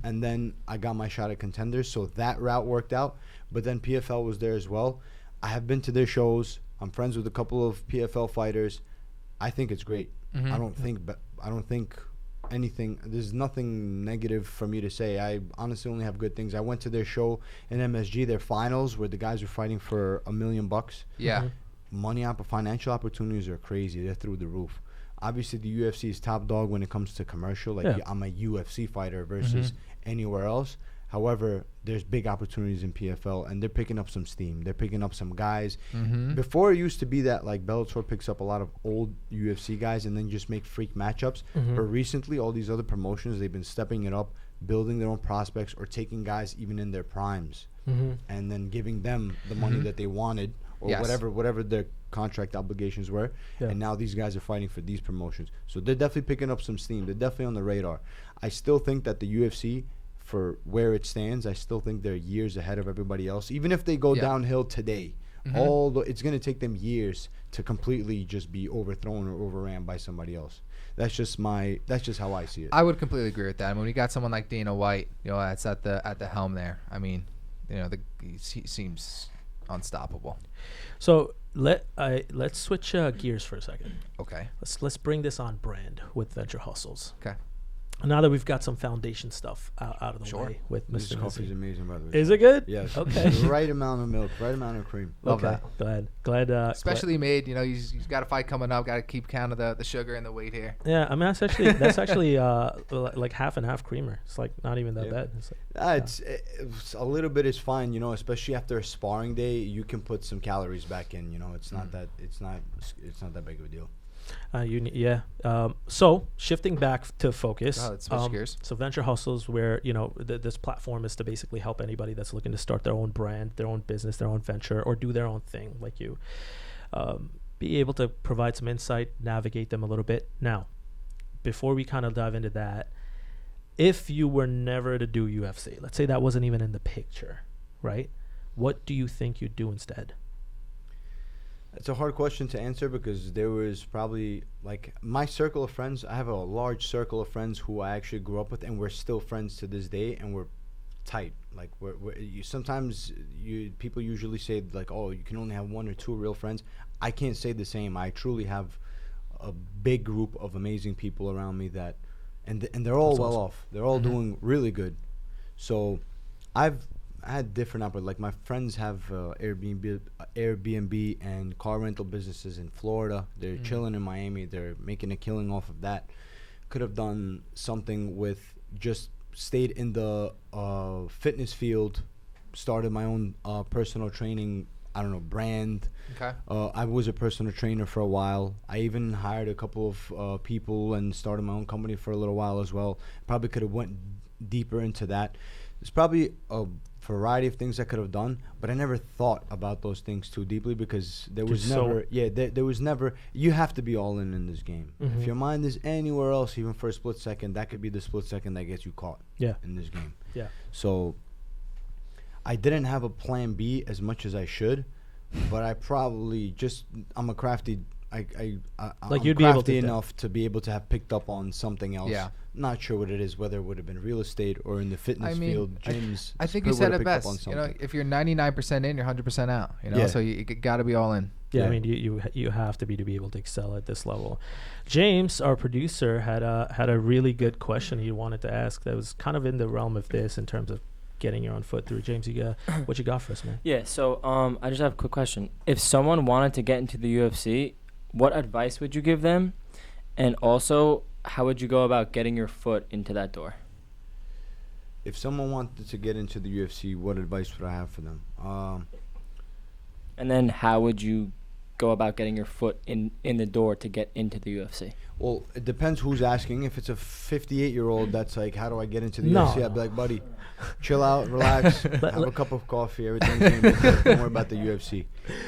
and then I got my shot at Contender, so that route worked out. But then PFL was there as well. I have been to their shows. I'm friends with a couple of PFL fighters. I think it's great. I don't think anything. There's nothing negative for me to say. I honestly only have good things. I went to their show in MSG, their finals, where the guys were fighting for $1 million. Yeah. Financial opportunities are crazy. They're through the roof. Obviously, the UFC is top dog when it comes to commercial. Like I'm a UFC fighter versus anywhere else. However, there's big opportunities in PFL, and they're picking up some steam. They're picking up some guys. Before, it used to be that like Bellator picks up a lot of old UFC guys and then just make freak matchups. But recently, all these other promotions, they've been stepping it up, building their own prospects, or taking guys even in their primes, and then giving them the money that they wanted, or whatever their contract obligations were. And now these guys are fighting for these promotions. So they're definitely picking up some steam. They're definitely on the radar. I still think that the UFC, for where it stands, I still think they're years ahead of everybody else. Even if they go downhill today, it's going to take them years to completely just be overthrown or overran by somebody else. That's just how I see it. I would completely agree with that. I mean, when you got someone like Dana White, that's at the helm there. I mean, he seems unstoppable. So let's switch gears for a second. Okay. Let's bring this on brand with Venture Hustles. Okay. Now that we've got some foundation stuff out of the way with This Mr. coffee is amazing, by the way. Is it good? Yes. Okay. Right amount of milk, right amount of cream. Love that. Glad. Especially made. He's got a fight coming up. Got to keep count of the sugar and the weight here. Yeah, I mean that's actually like half and half creamer. It's like not even that bad. It's like, it's a little bit is fine, especially after a sparring day. You can put some calories back in. It's not that big of a deal. So shifting back to focus. Let's switch gears. So Venture Hustles, where this platform is to basically help anybody that's looking to start their own brand, their own business, their own venture, or do their own thing, like you. Be able to provide some insight, navigate them a little bit. Now, before we kind of dive into that, if you were never to do UFC, let's say that wasn't even in the picture, right? What do you think you'd do instead? It's a hard question to answer because there was probably, like, my circle of friends. I have a large circle of friends who I actually grew up with, and we're still friends to this day, and we're tight. Like, sometimes people usually say, like, oh, you can only have 1 or 2 real friends. I can't say the same. I truly have a big group of amazing people around me that, and they're all well off. They're all doing really good. So I've had different like my friends have Airbnb and car rental businesses in Florida. They're chilling in Miami. They're making a killing off of that. Could have done something with just stayed in the fitness field, started my own personal training, brand. Okay. I was a personal trainer for a while. I even hired a couple of people and started my own company for a little while as well. Probably could have went deeper into that. There's probably a variety of things I could have done, but I never thought about those things too deeply because there was there was never, you have to be all in this game. If your mind is anywhere else, even for a split second, that could be the split second that gets you caught in this game. Yeah. So I didn't have a plan B as much as I should, but I probably I'm a crafty, I'm you'd crafty be enough to be able to have picked up on something else. Yeah. Not sure what it is, whether it would have been real estate or in the fitness field, gyms. I think you said it best. If you're 99% in, you're 100% out. So you got to be all in. Yeah, I mean, you have to be able to excel at this level. James, our producer, had a really good question he wanted to ask that was kind of in the realm of this in terms of getting your own foot through. James, what you got for us, man? Yeah, so I just have a quick question. If someone wanted to get into the UFC, what advice would you give them? And also, how would you go about getting your foot into that door? If someone wanted to get into the UFC, what advice would I have for them? And then how would you go about getting your foot in the door to get into the UFC? Well, it depends who's asking. If it's a 58-year-old that's like, how do I get into the UFC? I'd be like, buddy, chill out, relax, have a cup of coffee, everything's going to be good. Don't worry about the UFC.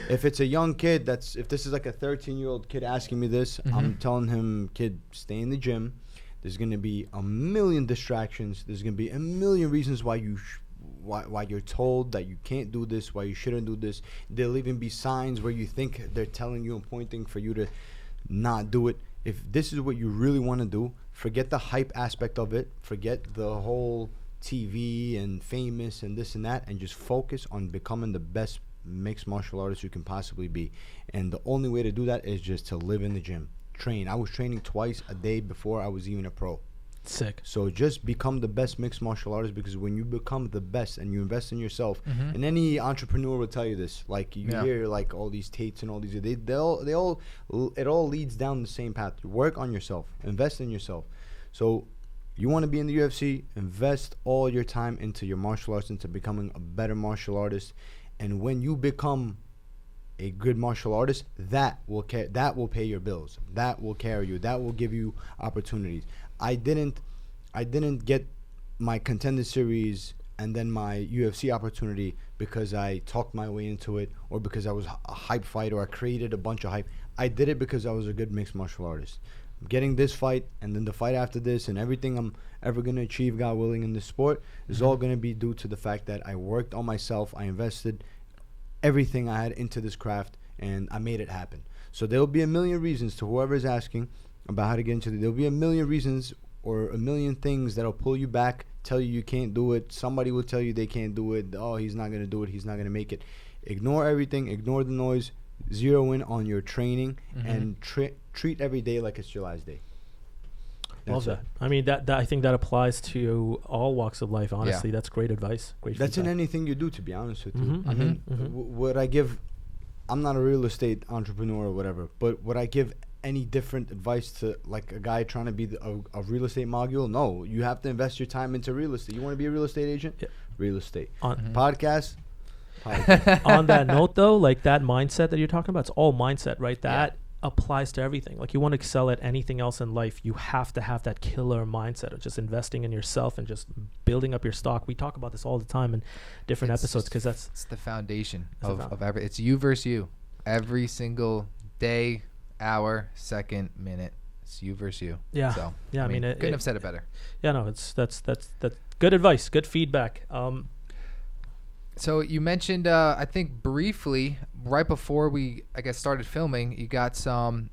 If it's a young kid, if this is like a 13-year-old kid asking me this, I'm telling him, kid, stay in the gym. There's going to be a million distractions. There's going to be a million reasons why why you're told that you can't do this, why you shouldn't do this. There'll even be signs where you think they're telling you and pointing for you to not do it. If this is what you really want to do, forget the hype aspect of it. Forget the whole TV and famous and this and that, and just focus on becoming the best mixed martial artist you can possibly be. And the only way to do that is just to live in the gym. Train. I was training twice a day before I was even a pro. Sick. So just become the best mixed martial artist, because when you become the best and you invest in yourself, and any entrepreneur will tell you this, like you hear like all these Tates and all these, it all leads down the same path. Work on yourself, invest in yourself. So you want to be in the UFC, invest all your time into your martial arts, into becoming a better martial artist. And when you become a good martial artist, that will pay your bills. That will carry you. That will give you opportunities. I didn't get my Contender series and then my UFC opportunity because I talked my way into it, or because I was a hype fighter, or I created a bunch of hype. I did it because I was a good mixed martial artist. Getting this fight and then the fight after this and everything I'm ever going to achieve, God willing, in this sport is all going to be due to the fact that I worked on myself. I invested everything I had into this craft, and I made it happen. So there'll be a million reasons to whoever's asking about how to get into it. There'll be a million reasons or a million things that'll pull you back, tell you can't do it. Somebody will tell you they can't do it. Oh, he's not going to do it. He's not going to make it. Ignore everything. Ignore the noise. Zero in on your training and treat every day like it's your last day. Love that. I mean, that I think that applies to all walks of life. Honestly, that's great advice. Great. That's feedback. in anything you do, to be honest with you. I mean, what I give, I'm not a real estate entrepreneur or whatever, but would I give any different advice to like a guy trying to be a real estate mogul? No, you have to invest your time into real estate. You want to be a real estate agent? Yeah. Real estate. Podcast. On that note, though, like that mindset that you're talking about, it's all mindset, right? That applies to everything. Like, you want to excel at anything else in life, you have to have that killer mindset of just investing in yourself and just building up your stock. We talk about this all the time in different episodes because it's the foundation of every. It's you versus you every single day, hour, second, minute. It's you versus you. Yeah. So yeah, I mean couldn't have said it better. Yeah, no, that's good advice, good feedback. So you mentioned, I think briefly, right before we, I guess, started filming, you got some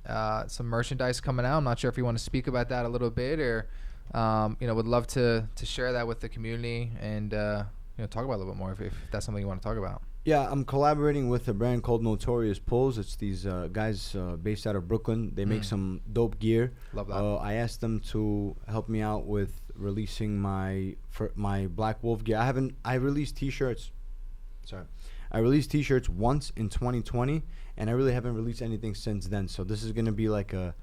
merchandise coming out. I'm not sure if you want to speak about that a little bit, or would love to share that with the community and talk about it a little bit more if that's something you want to talk about. Yeah, I'm collaborating with a brand called Notorious Pulls. It's these guys based out of Brooklyn. They make some dope gear. Love that. I asked them to help me out with releasing my Black Wolf gear. I released T-shirts. I released T-shirts once in 2020, and I really haven't released anything since then. So this is gonna be like a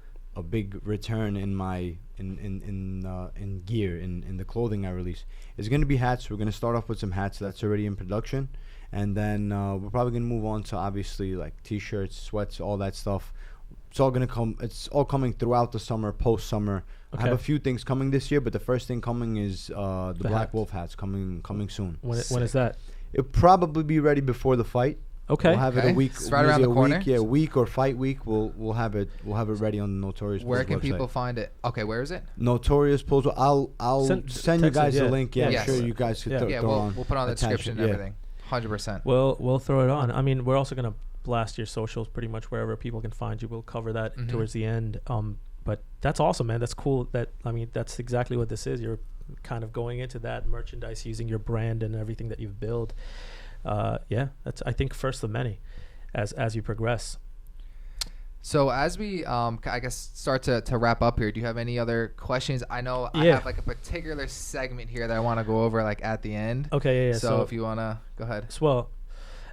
big return in my in gear in the clothing I release. It's gonna be hats. We're gonna start off with some hats that's already in production, and then we're probably gonna move on to obviously like T-shirts, sweats, all that stuff. It's all gonna come. It's all coming throughout the summer, post summer. Okay. I have a few things coming this year, but the first thing coming is the Black Wolf hats coming soon. When is that? It'll probably be ready before the fight. Okay. We'll have it a week. It's right around the corner. Week, a week or fight week. We'll have it ready on the Notorious Pulls website. Where can website. people find it? Okay, where is it? Notorious Pulls. I'll send you guys a link. Yeah, yes. I'm sure you guys can throw on. We'll put on the description and everything. 100%. We'll throw it on. I mean, we're also gonna blast your socials pretty much wherever people can find you. We'll cover that towards the end. But that's awesome, man. That's cool. That's exactly what this is. You're kind of going into that merchandise using your brand and everything that you've built. That's, I think, first of many as you progress. So as we I guess start to wrap up here, do you have any other questions? I know I have like a particular segment here that I want to go over like at the end. Okay, yeah. So if you want to go ahead. Well,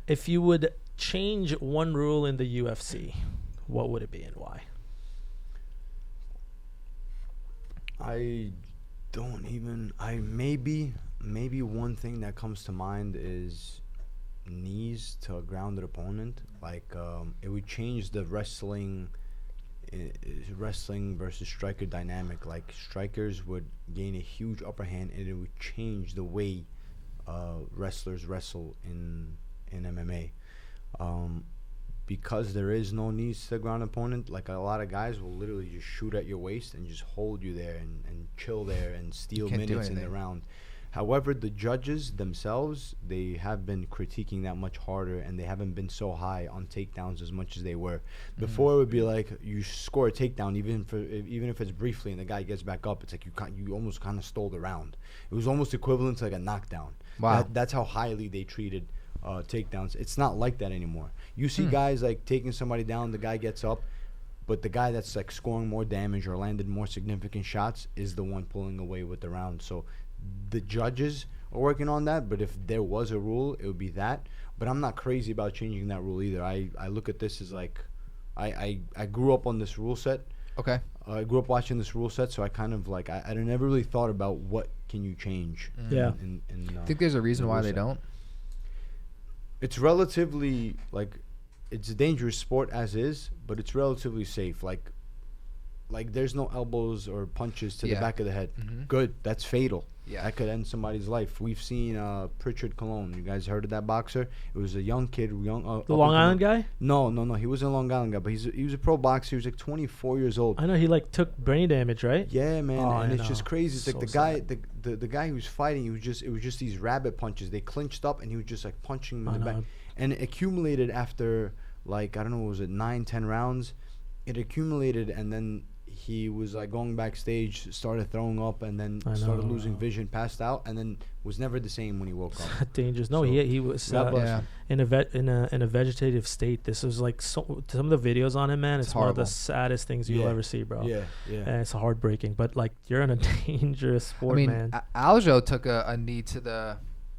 if you would change one rule in the UFC, what would it be and why? Maybe one thing that comes to mind is knees to a grounded opponent. Like it would change the wrestling versus striker dynamic. Like strikers would gain a huge upper hand, and it would change the way wrestlers wrestle in MMA. Because there is no knees to the ground opponent, like a lot of guys will literally just shoot at your waist and just hold you there and chill there and steal minutes in the round. However, the judges themselves, they have been critiquing that much harder, and they haven't been so high on takedowns as much as they were. Before, it would be like you score a takedown, even if it's briefly, and the guy gets back up, it's like you almost kind of stole the round. It was almost equivalent to like a knockdown. Wow. That's how highly they treated takedowns. It's not like that anymore. You see guys like taking somebody down, the guy gets up, but the guy that's like scoring more damage or landed more significant shots is the one pulling away with the round. So the judges are working on that, but if there was a rule, it would be that. But I'm not crazy about changing that rule either. I look at this as like I grew up on this rule set. Okay. I grew up watching this rule set, so I kind of like I never really thought about what can you change. Yeah. Think there's a reason why they don't? It's relatively like it's a dangerous sport as is, but it's relatively safe. Like there's no elbows or punches to the back of the head. Good. That's fatal. Yeah. That could end somebody's life. We've seen Pritchard Colon. You guys heard of that boxer? It was a young kid. The Long Island guy? No. He wasn't a Long Island guy, but he was a pro boxer. He was like 24 years old. I know he like took brain damage, right? Yeah, man. And it's just crazy. It's so like the guy who was fighting, it was just these rabbit punches. They clinched up, and he was just like punching him in the back. And it accumulated after like, I don't know, was it 9-10 rounds? It accumulated, and then he was like going backstage, started throwing up, and then started losing vision, passed out, and then was never the same when he woke up. Dangerous. No, so he was in a vegetative state. This was like some of the videos on him, man. It's one of the saddest things you'll ever see, bro. Yeah. And it's heartbreaking, but like you're in a dangerous sport, man. Aljo took a knee to the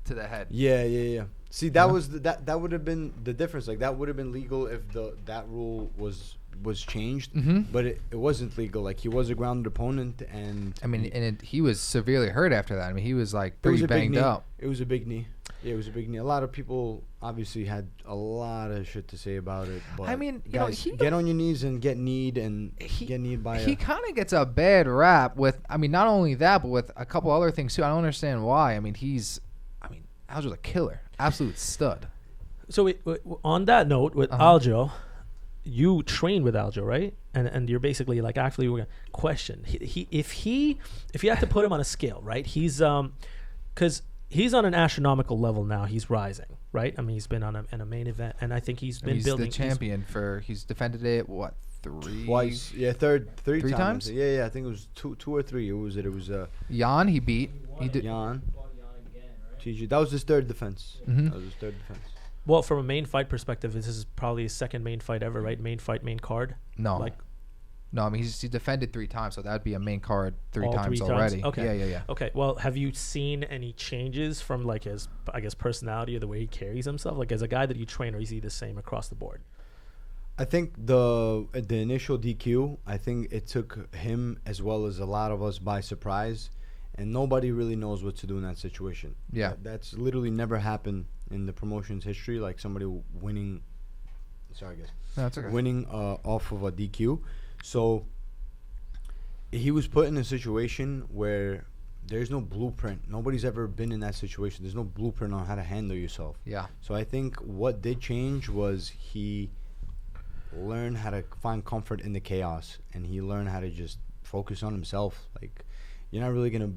head. Yeah. See, that was that would have been the difference. Like that would have been legal if that rule was changed, but it wasn't legal. Like he was a grounded opponent, and he was severely hurt after that. I mean, he was like pretty banged up. It was a big knee. Yeah, it was a big knee. A lot of people obviously had a lot of shit to say about it. But I mean, guys, get on your knees and get kneed get kneed by. He kind of gets a bad rap with. I mean, not only that, but with a couple other things too. I don't understand why. I mean, Aljo's a killer, absolute stud. So on that note, with Aljo, you train with Aljo, right? And you're basically like actually we're gonna question if you had to put him on a scale, right? He's because he's on an astronomical level now. He's rising, right? I mean, he's been in a main event, and I think he's been building. He's the champion he's defended it twice. Yeah, three times. Yeah, I think it was two or three. It was Jan. He beat. He did Jan. That was his third defense. Mm-hmm. That was his third defense. Well, from a main fight perspective, this is probably his second main fight ever, right? Main fight, main card. No, I mean he defended 3 times, so that would be a main card three times already. Okay. Yeah. Okay. Well, have you seen any changes from like his, I guess, personality or the way he carries himself? Like as a guy that you train, or is he the same across the board? I think the initial DQ, I think it took him as well as a lot of us by surprise, and nobody really knows what to do in that situation. Yeah, that's literally never happened in the promotion's history. Like somebody winning, sorry guys, no, it's okay. Winning off of a DQ. So he was put in a situation where there's no blueprint. Nobody's ever been in that situation. There's no blueprint on how to handle yourself. Yeah. So I think what did change was he learned how to find comfort in the chaos, and he learned how to just focus on himself. Like, you're not really gonna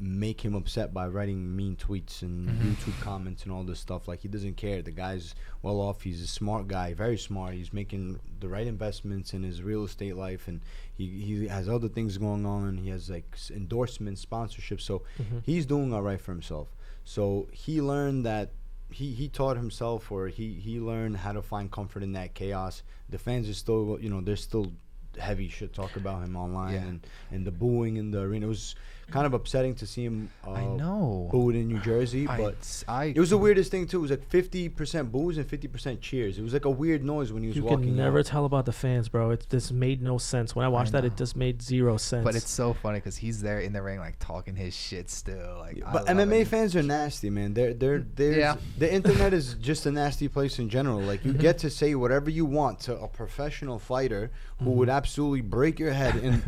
make him upset by writing mean tweets and YouTube comments and all this stuff. Like, he doesn't care. The guy's well off. He's a smart guy, very smart. He's making the right investments in his real estate life, and he has other things going on. He has like endorsements, sponsorships. So he's doing all right for himself. So he learned that he taught himself, or he learned how to find comfort in that chaos. The fans are still, there's still heavy shit talk about him online, and the booing in the arena. It was kind of upsetting to see him booed in New Jersey, but it was the weirdest thing too. It was like 50% boos and 50% cheers. It was like a weird noise when he was walking. You can never tell about the fans, bro. This made no sense. When I watched that, it just made zero sense. But it's so funny because he's there in the ring, like talking his shit still. Like, but MMA fans are nasty, man. The internet is just a nasty place in general. Like, you get to say whatever you want to a professional fighter who would absolutely break your head in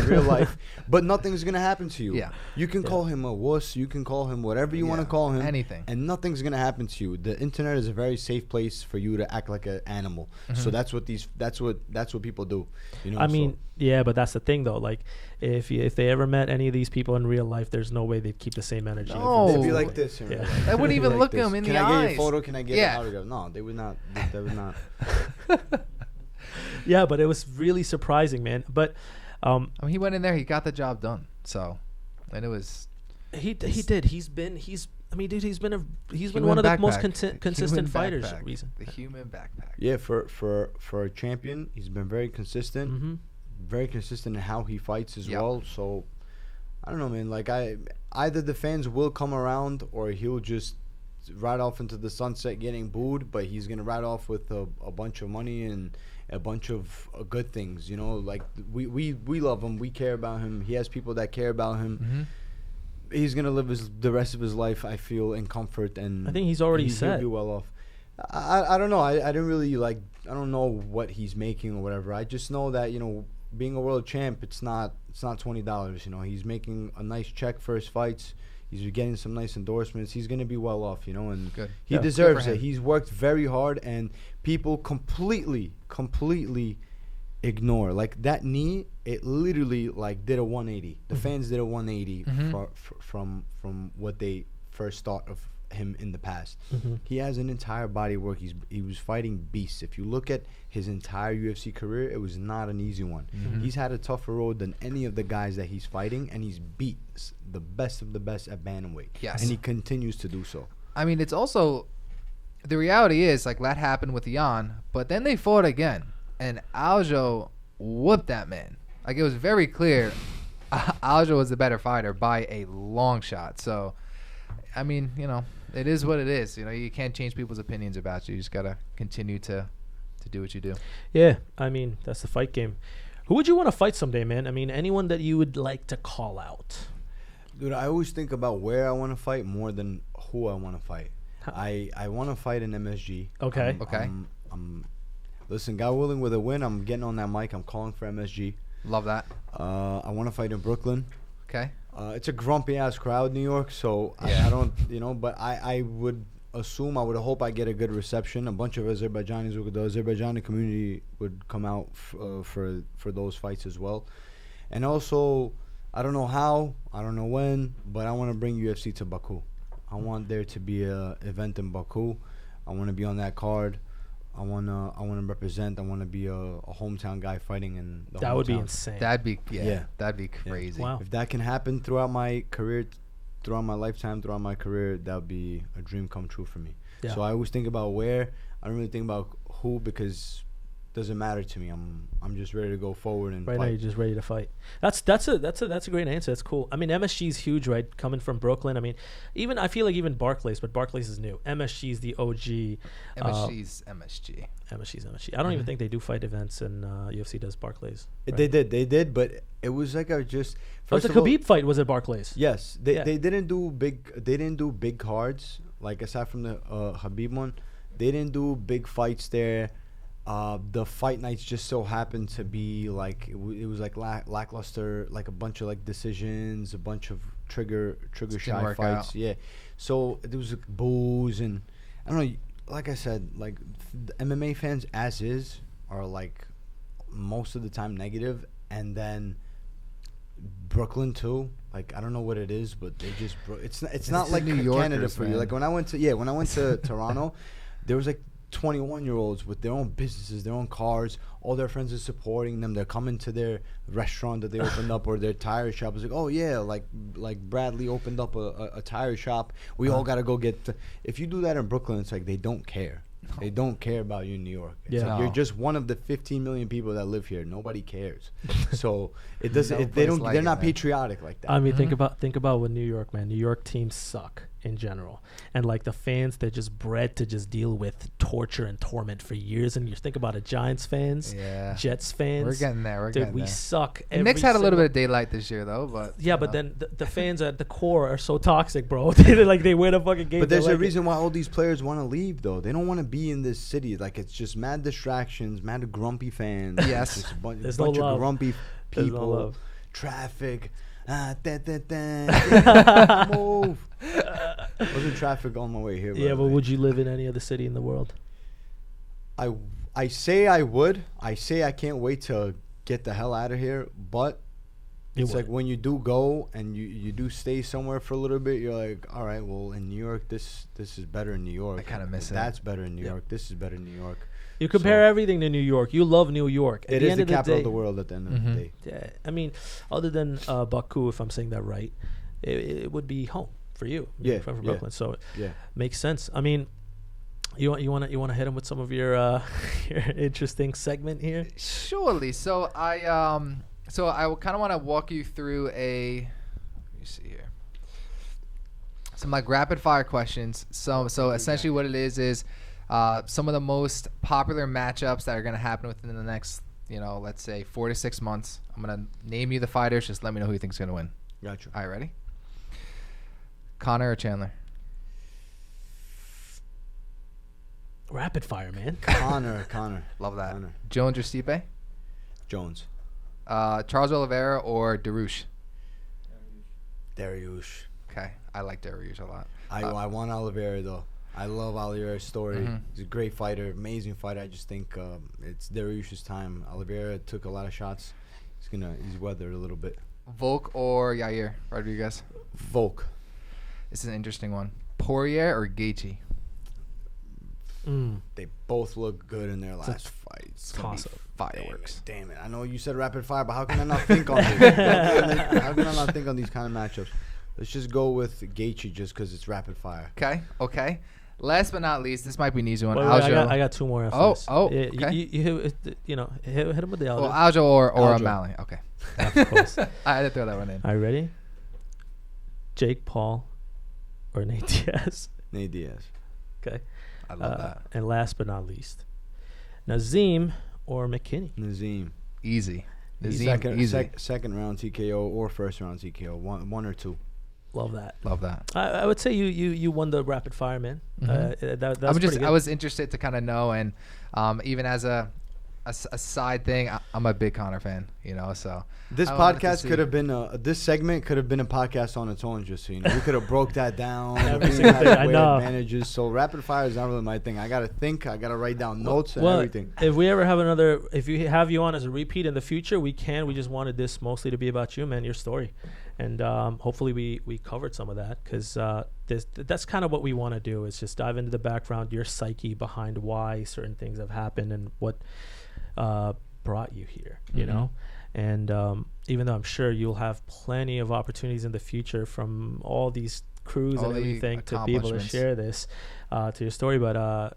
real life, but nothing's gonna happen to you. Yeah. You can call him a wuss, you can call him whatever you want to call him. Anything. And nothing's going to happen to you. The internet is a very safe place for you to act like an animal. So that's what people do. I mean, yeah, but that's the thing though. Like, if they ever met any of these people in real life, there's no way they'd keep the same energy. No. They'd be like this. Yeah. They wouldn't even look him in the eyes. Can I get your photo? Can I get an autograph? No, they would not. They would not. Yeah, but it was really surprising, man. But I mean, he went in there, he got the job done. So, and it was he did. He's been one of the most consistent fighters. The human backpack. Yeah, for a champion, he's been very consistent. Very consistent in how he fights as well. So, I don't know, man. Like, either the fans will come around, or he'll just ride off into the sunset getting booed, but he's gonna ride off with a bunch of money and a bunch of good things. Like, we love him, we care about him, he has people that care about him. He's gonna live the rest of his life, I feel, in comfort, and I think he's already set. He'll be well off. I don't know. I didn't really I don't know what he's making or whatever. I just know that being a world champ, it's not $20. He's making a nice check for his fights. He's getting some nice endorsements. He's going to be well off, and he deserves it. He's worked very hard, and people completely ignore. Like, that knee, it literally did a 180. The fans did a 180 from what they first thought of him in the past. He has an entire body of work. He was fighting beasts. If you look at his entire UFC career, it was not an easy one. He's had a tougher road than any of the guys that he's fighting, and he's beat the best of the best at bantamweight. Yes. And he continues to do so. I mean, it's also, the reality is, like, that happened with Jan, but then they fought again, and Aljo whooped that man. Like, it was very clear Aljo was the better fighter by a long shot. So, I mean, it is what it is. You can't change people's opinions about you. You just got to continue to do what you do. Yeah, I mean, that's the fight game. Who would you want to fight someday, man? I mean, anyone that you would like to call out? Dude, I always think about where I want to fight more than who I want to fight. I want to fight an MSG. Okay. Listen, God willing, with a win, I'm getting on that mic. I'm calling for MSG. Love that. I want to fight in Brooklyn. Okay. It's a grumpy ass crowd, New York. So I don't, but I would assume, I would hope I get a good reception. A bunch of Azerbaijanis, the Azerbaijani community would come out for those fights as well. And also, I don't know how, I don't know when, but I want to bring UFC to Baku. I want there to be a event in Baku. I want to be on that card. I want to represent. I want to be a hometown guy fighting in the That would be hometown. insane. That'd be crazy. Wow. If that can happen throughout my career, throughout my lifetime, throughout my career, that would be a dream come true for me. Yeah. So I always think about where. I don't really think about who, because it doesn't matter to me. I'm just ready to go forward and Right fight. now, you're just ready to fight. That's a great answer. That's cool. I mean, MSG is huge, right? Coming from Brooklyn. I mean, I feel like even Barclays, but Barclays is new. MSG is the OG. MSG's MSG. MSG's MSG. I don't even think they do fight events, and UFC does Barclays. Right? They did, but it was like The first of all, Khabib fight was at Barclays. yes, they didn't do big cards, like aside from the Khabib one. They didn't do big fights there. The fight nights just so happened to be like it was like lackluster, like a bunch of like decisions, a bunch of trigger shy fights. out. Yeah, so there was like, booze, and I don't know. Like I said, like the MMA fans as is are like most of the time negative, and then Brooklyn too. Like I don't know what it is, but they just it's not like New Canada Yorkers, for you. man. Like when I went to Toronto, there was like 21-year-olds with their own businesses, their own cars. All their friends are supporting them. They're coming to their restaurant that they opened up, or their tire shop. It's like, oh yeah, like Bradley opened up a tire shop. We all gotta go get. If you do that in Brooklyn, it's like they don't care. No. They don't care about you in New York. It's Yeah. like No. you're just one of the 15 million people that live here. Nobody cares. So it doesn't. No They place don't. like They're it, not man. patriotic like that. I mean, think about with New York, man. New York teams suck in general, and like the fans, they're just bred to just deal with torture and torment for years and years. Think about it, Giants fans, Yeah. Jets fans. We're getting there. Dude, we suck. The Knicks had a little bit of daylight this year, though. But Yeah, but then the fans at the core are so toxic, bro. they win a fucking game. But there's they're a like reason why all these players want to leave, though. They don't want to be in this city. Like, it's just mad distractions, mad grumpy fans. Yes. It's just a There's no bunch love. of grumpy There's no people. love. Traffic. Move. Wasn't traffic on my way here. Yeah, but would you live in any other city in the world? I say I would. I say I can't wait to get the hell out of here. But You it's would. like when you do go and you do stay somewhere for a little bit, you're like, all right, well, in New York, this is better in New York. I kinda miss it. That's better in New Yeah. York. This is better in New York. You compare So- everything to New York. You love New York. At It the is end the of the capital day, of the world at the end of the day. Yeah, I mean, other than Baku, if I'm saying that right, it would be home for you. Yeah, from yeah. Brooklyn, so it Yeah. makes sense. I mean, you want to hit him with some of your your interesting segment here. surely. So I kind of want to walk you through let me see here. Some like rapid fire questions. So essentially what it is some of the most popular matchups that are going to happen within the next, let's say 4 to 6 months. I'm going to name you the fighters. Just let me know who you think's going to win. Gotcha. All right, ready? Connor or Chandler? Rapid fire, man. Connor. Love that. Connor. Jones or Stipe? Jones. Charles Oliveira or Darush? Dariush. Okay, I like Darush a lot. I want Oliveira, though. I love Oliveira's story. Mhm. He's a great fighter, amazing fighter. I just think it's Dariush's time. Oliveira took a lot of shots. He's weathered a little bit. Volk or Yair Rodriguez? Volk. This is an interesting one. Poirier or Gaethje? They both look good in their last fights. toss-up. Fireworks. Damn it. I know you said rapid fire, but how can I not think on this? How can I not think on these kind of matchups? Let's just go with Gaethje just because it's rapid fire. Okay. Last but not least, this might be an easy one. Wait, Aljo. I got two more after Oh, this. oh, Yeah, okay. hit him with the Aljo. Well, Aljo or Aljo. O'Malley. Okay. Of course. I had to throw that one in. All right, ready? Jake Paul or Nate Diaz. Nate Diaz. Okay. I love that. And last but not least, Nazim or McKinney. Nazim. Easy. Nazim, Second, easy. second round TKO or first round TKO. One or two. Love that. Love that. I would say you won the rapid fire, man. I was interested to kind of know, and even as a side thing, I'm a big Conor fan, you know. So this podcast could have been this segment could have been a podcast on its own. Just so you know, we could have broke that down. Every single thing. I know. Advantages. So rapid fire is not really my thing. I gotta think. I gotta write down notes and everything. If we ever have if you have you on as a repeat in the future, we can. We just wanted this mostly to be about you, man, your story, and hopefully we covered some of that, because that's kind of what we want to do, is just dive into the background, your psyche behind why certain things have happened and what brought you here, you know. And even though I'm sure you'll have plenty of opportunities in the future from all these crews and everything to be able to share this to your story, but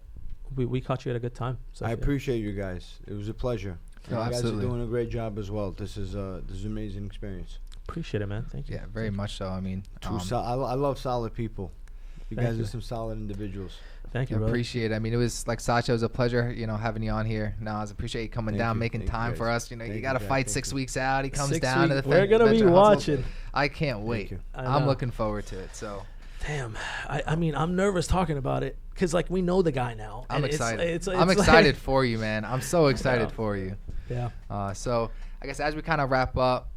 we caught you at a good time. So I appreciate you guys. It was a pleasure. No, you guys absolutely. are doing a great job as well. This is an amazing experience. Appreciate it, man. Thank you. Yeah, very much so. I mean, I love solid people. You guys are some solid individuals. Thank you, I brother. appreciate it. I mean, it was like Sacha, it was a pleasure, you know, having you on here. Naz, appreciate you coming down, making time for us. You know, you got to fight 6 weeks out. He comes down to the We're going to be watching. I can't wait. I'm looking forward to it. So, damn. I mean, I'm nervous talking about it, because like we know the guy now. I'm excited. It's I'm excited for you, man. I'm so excited for you. Yeah. So I guess as we kind of wrap up,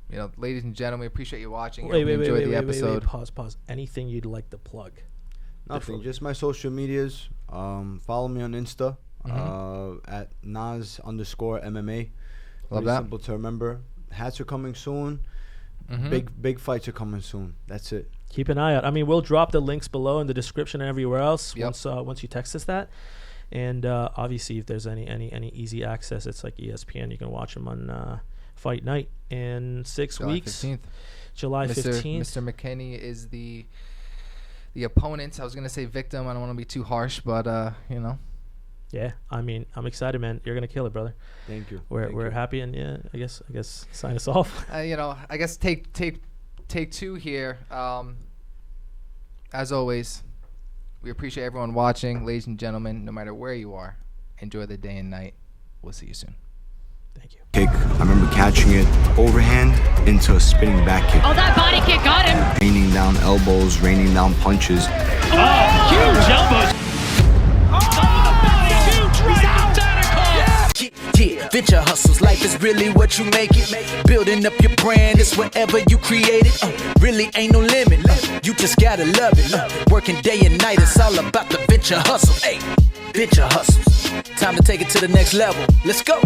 you know, ladies and gentlemen, we appreciate you watching. Wait, enjoyed the episode. Pause. Anything you'd like to plug? Nothing. Just my social medias. Follow me on Insta at Naz_MMA. Love that. Simple to remember. Hats are coming soon. Big fights are coming soon. That's it. Keep an eye out. I mean, we'll drop the links below in the description and everywhere else once you text us that. And obviously, if there's any easy access, it's like ESPN. You can watch them on Fight Night in 6 weeks. 15th. July 15th. Mr. McKinney is the opponent. I was gonna say victim. I don't want to be too harsh, but you know. Yeah, I mean, I'm excited, man. You're gonna kill it, brother. Thank you. We're happy, and yeah, I guess sign us off. You know, I guess take two here. As always, we appreciate everyone watching, ladies and gentlemen. No matter where you are, enjoy the day and night. We'll see you soon. Thank you. Kick. I remember catching it overhand into a spinning back kick. Oh, that body kick got him. Raining down elbows, raining down punches. Oh, huge elbows. Huge right Sadykhov. Yeah, venture hustles, life is really what you make it. Building up your brand is whatever you create it. Really ain't no limit. You just gotta love it. Working day and night, it's all about the venture hustle. Hey, venture hustles. Time to take it to the next level. Let's go.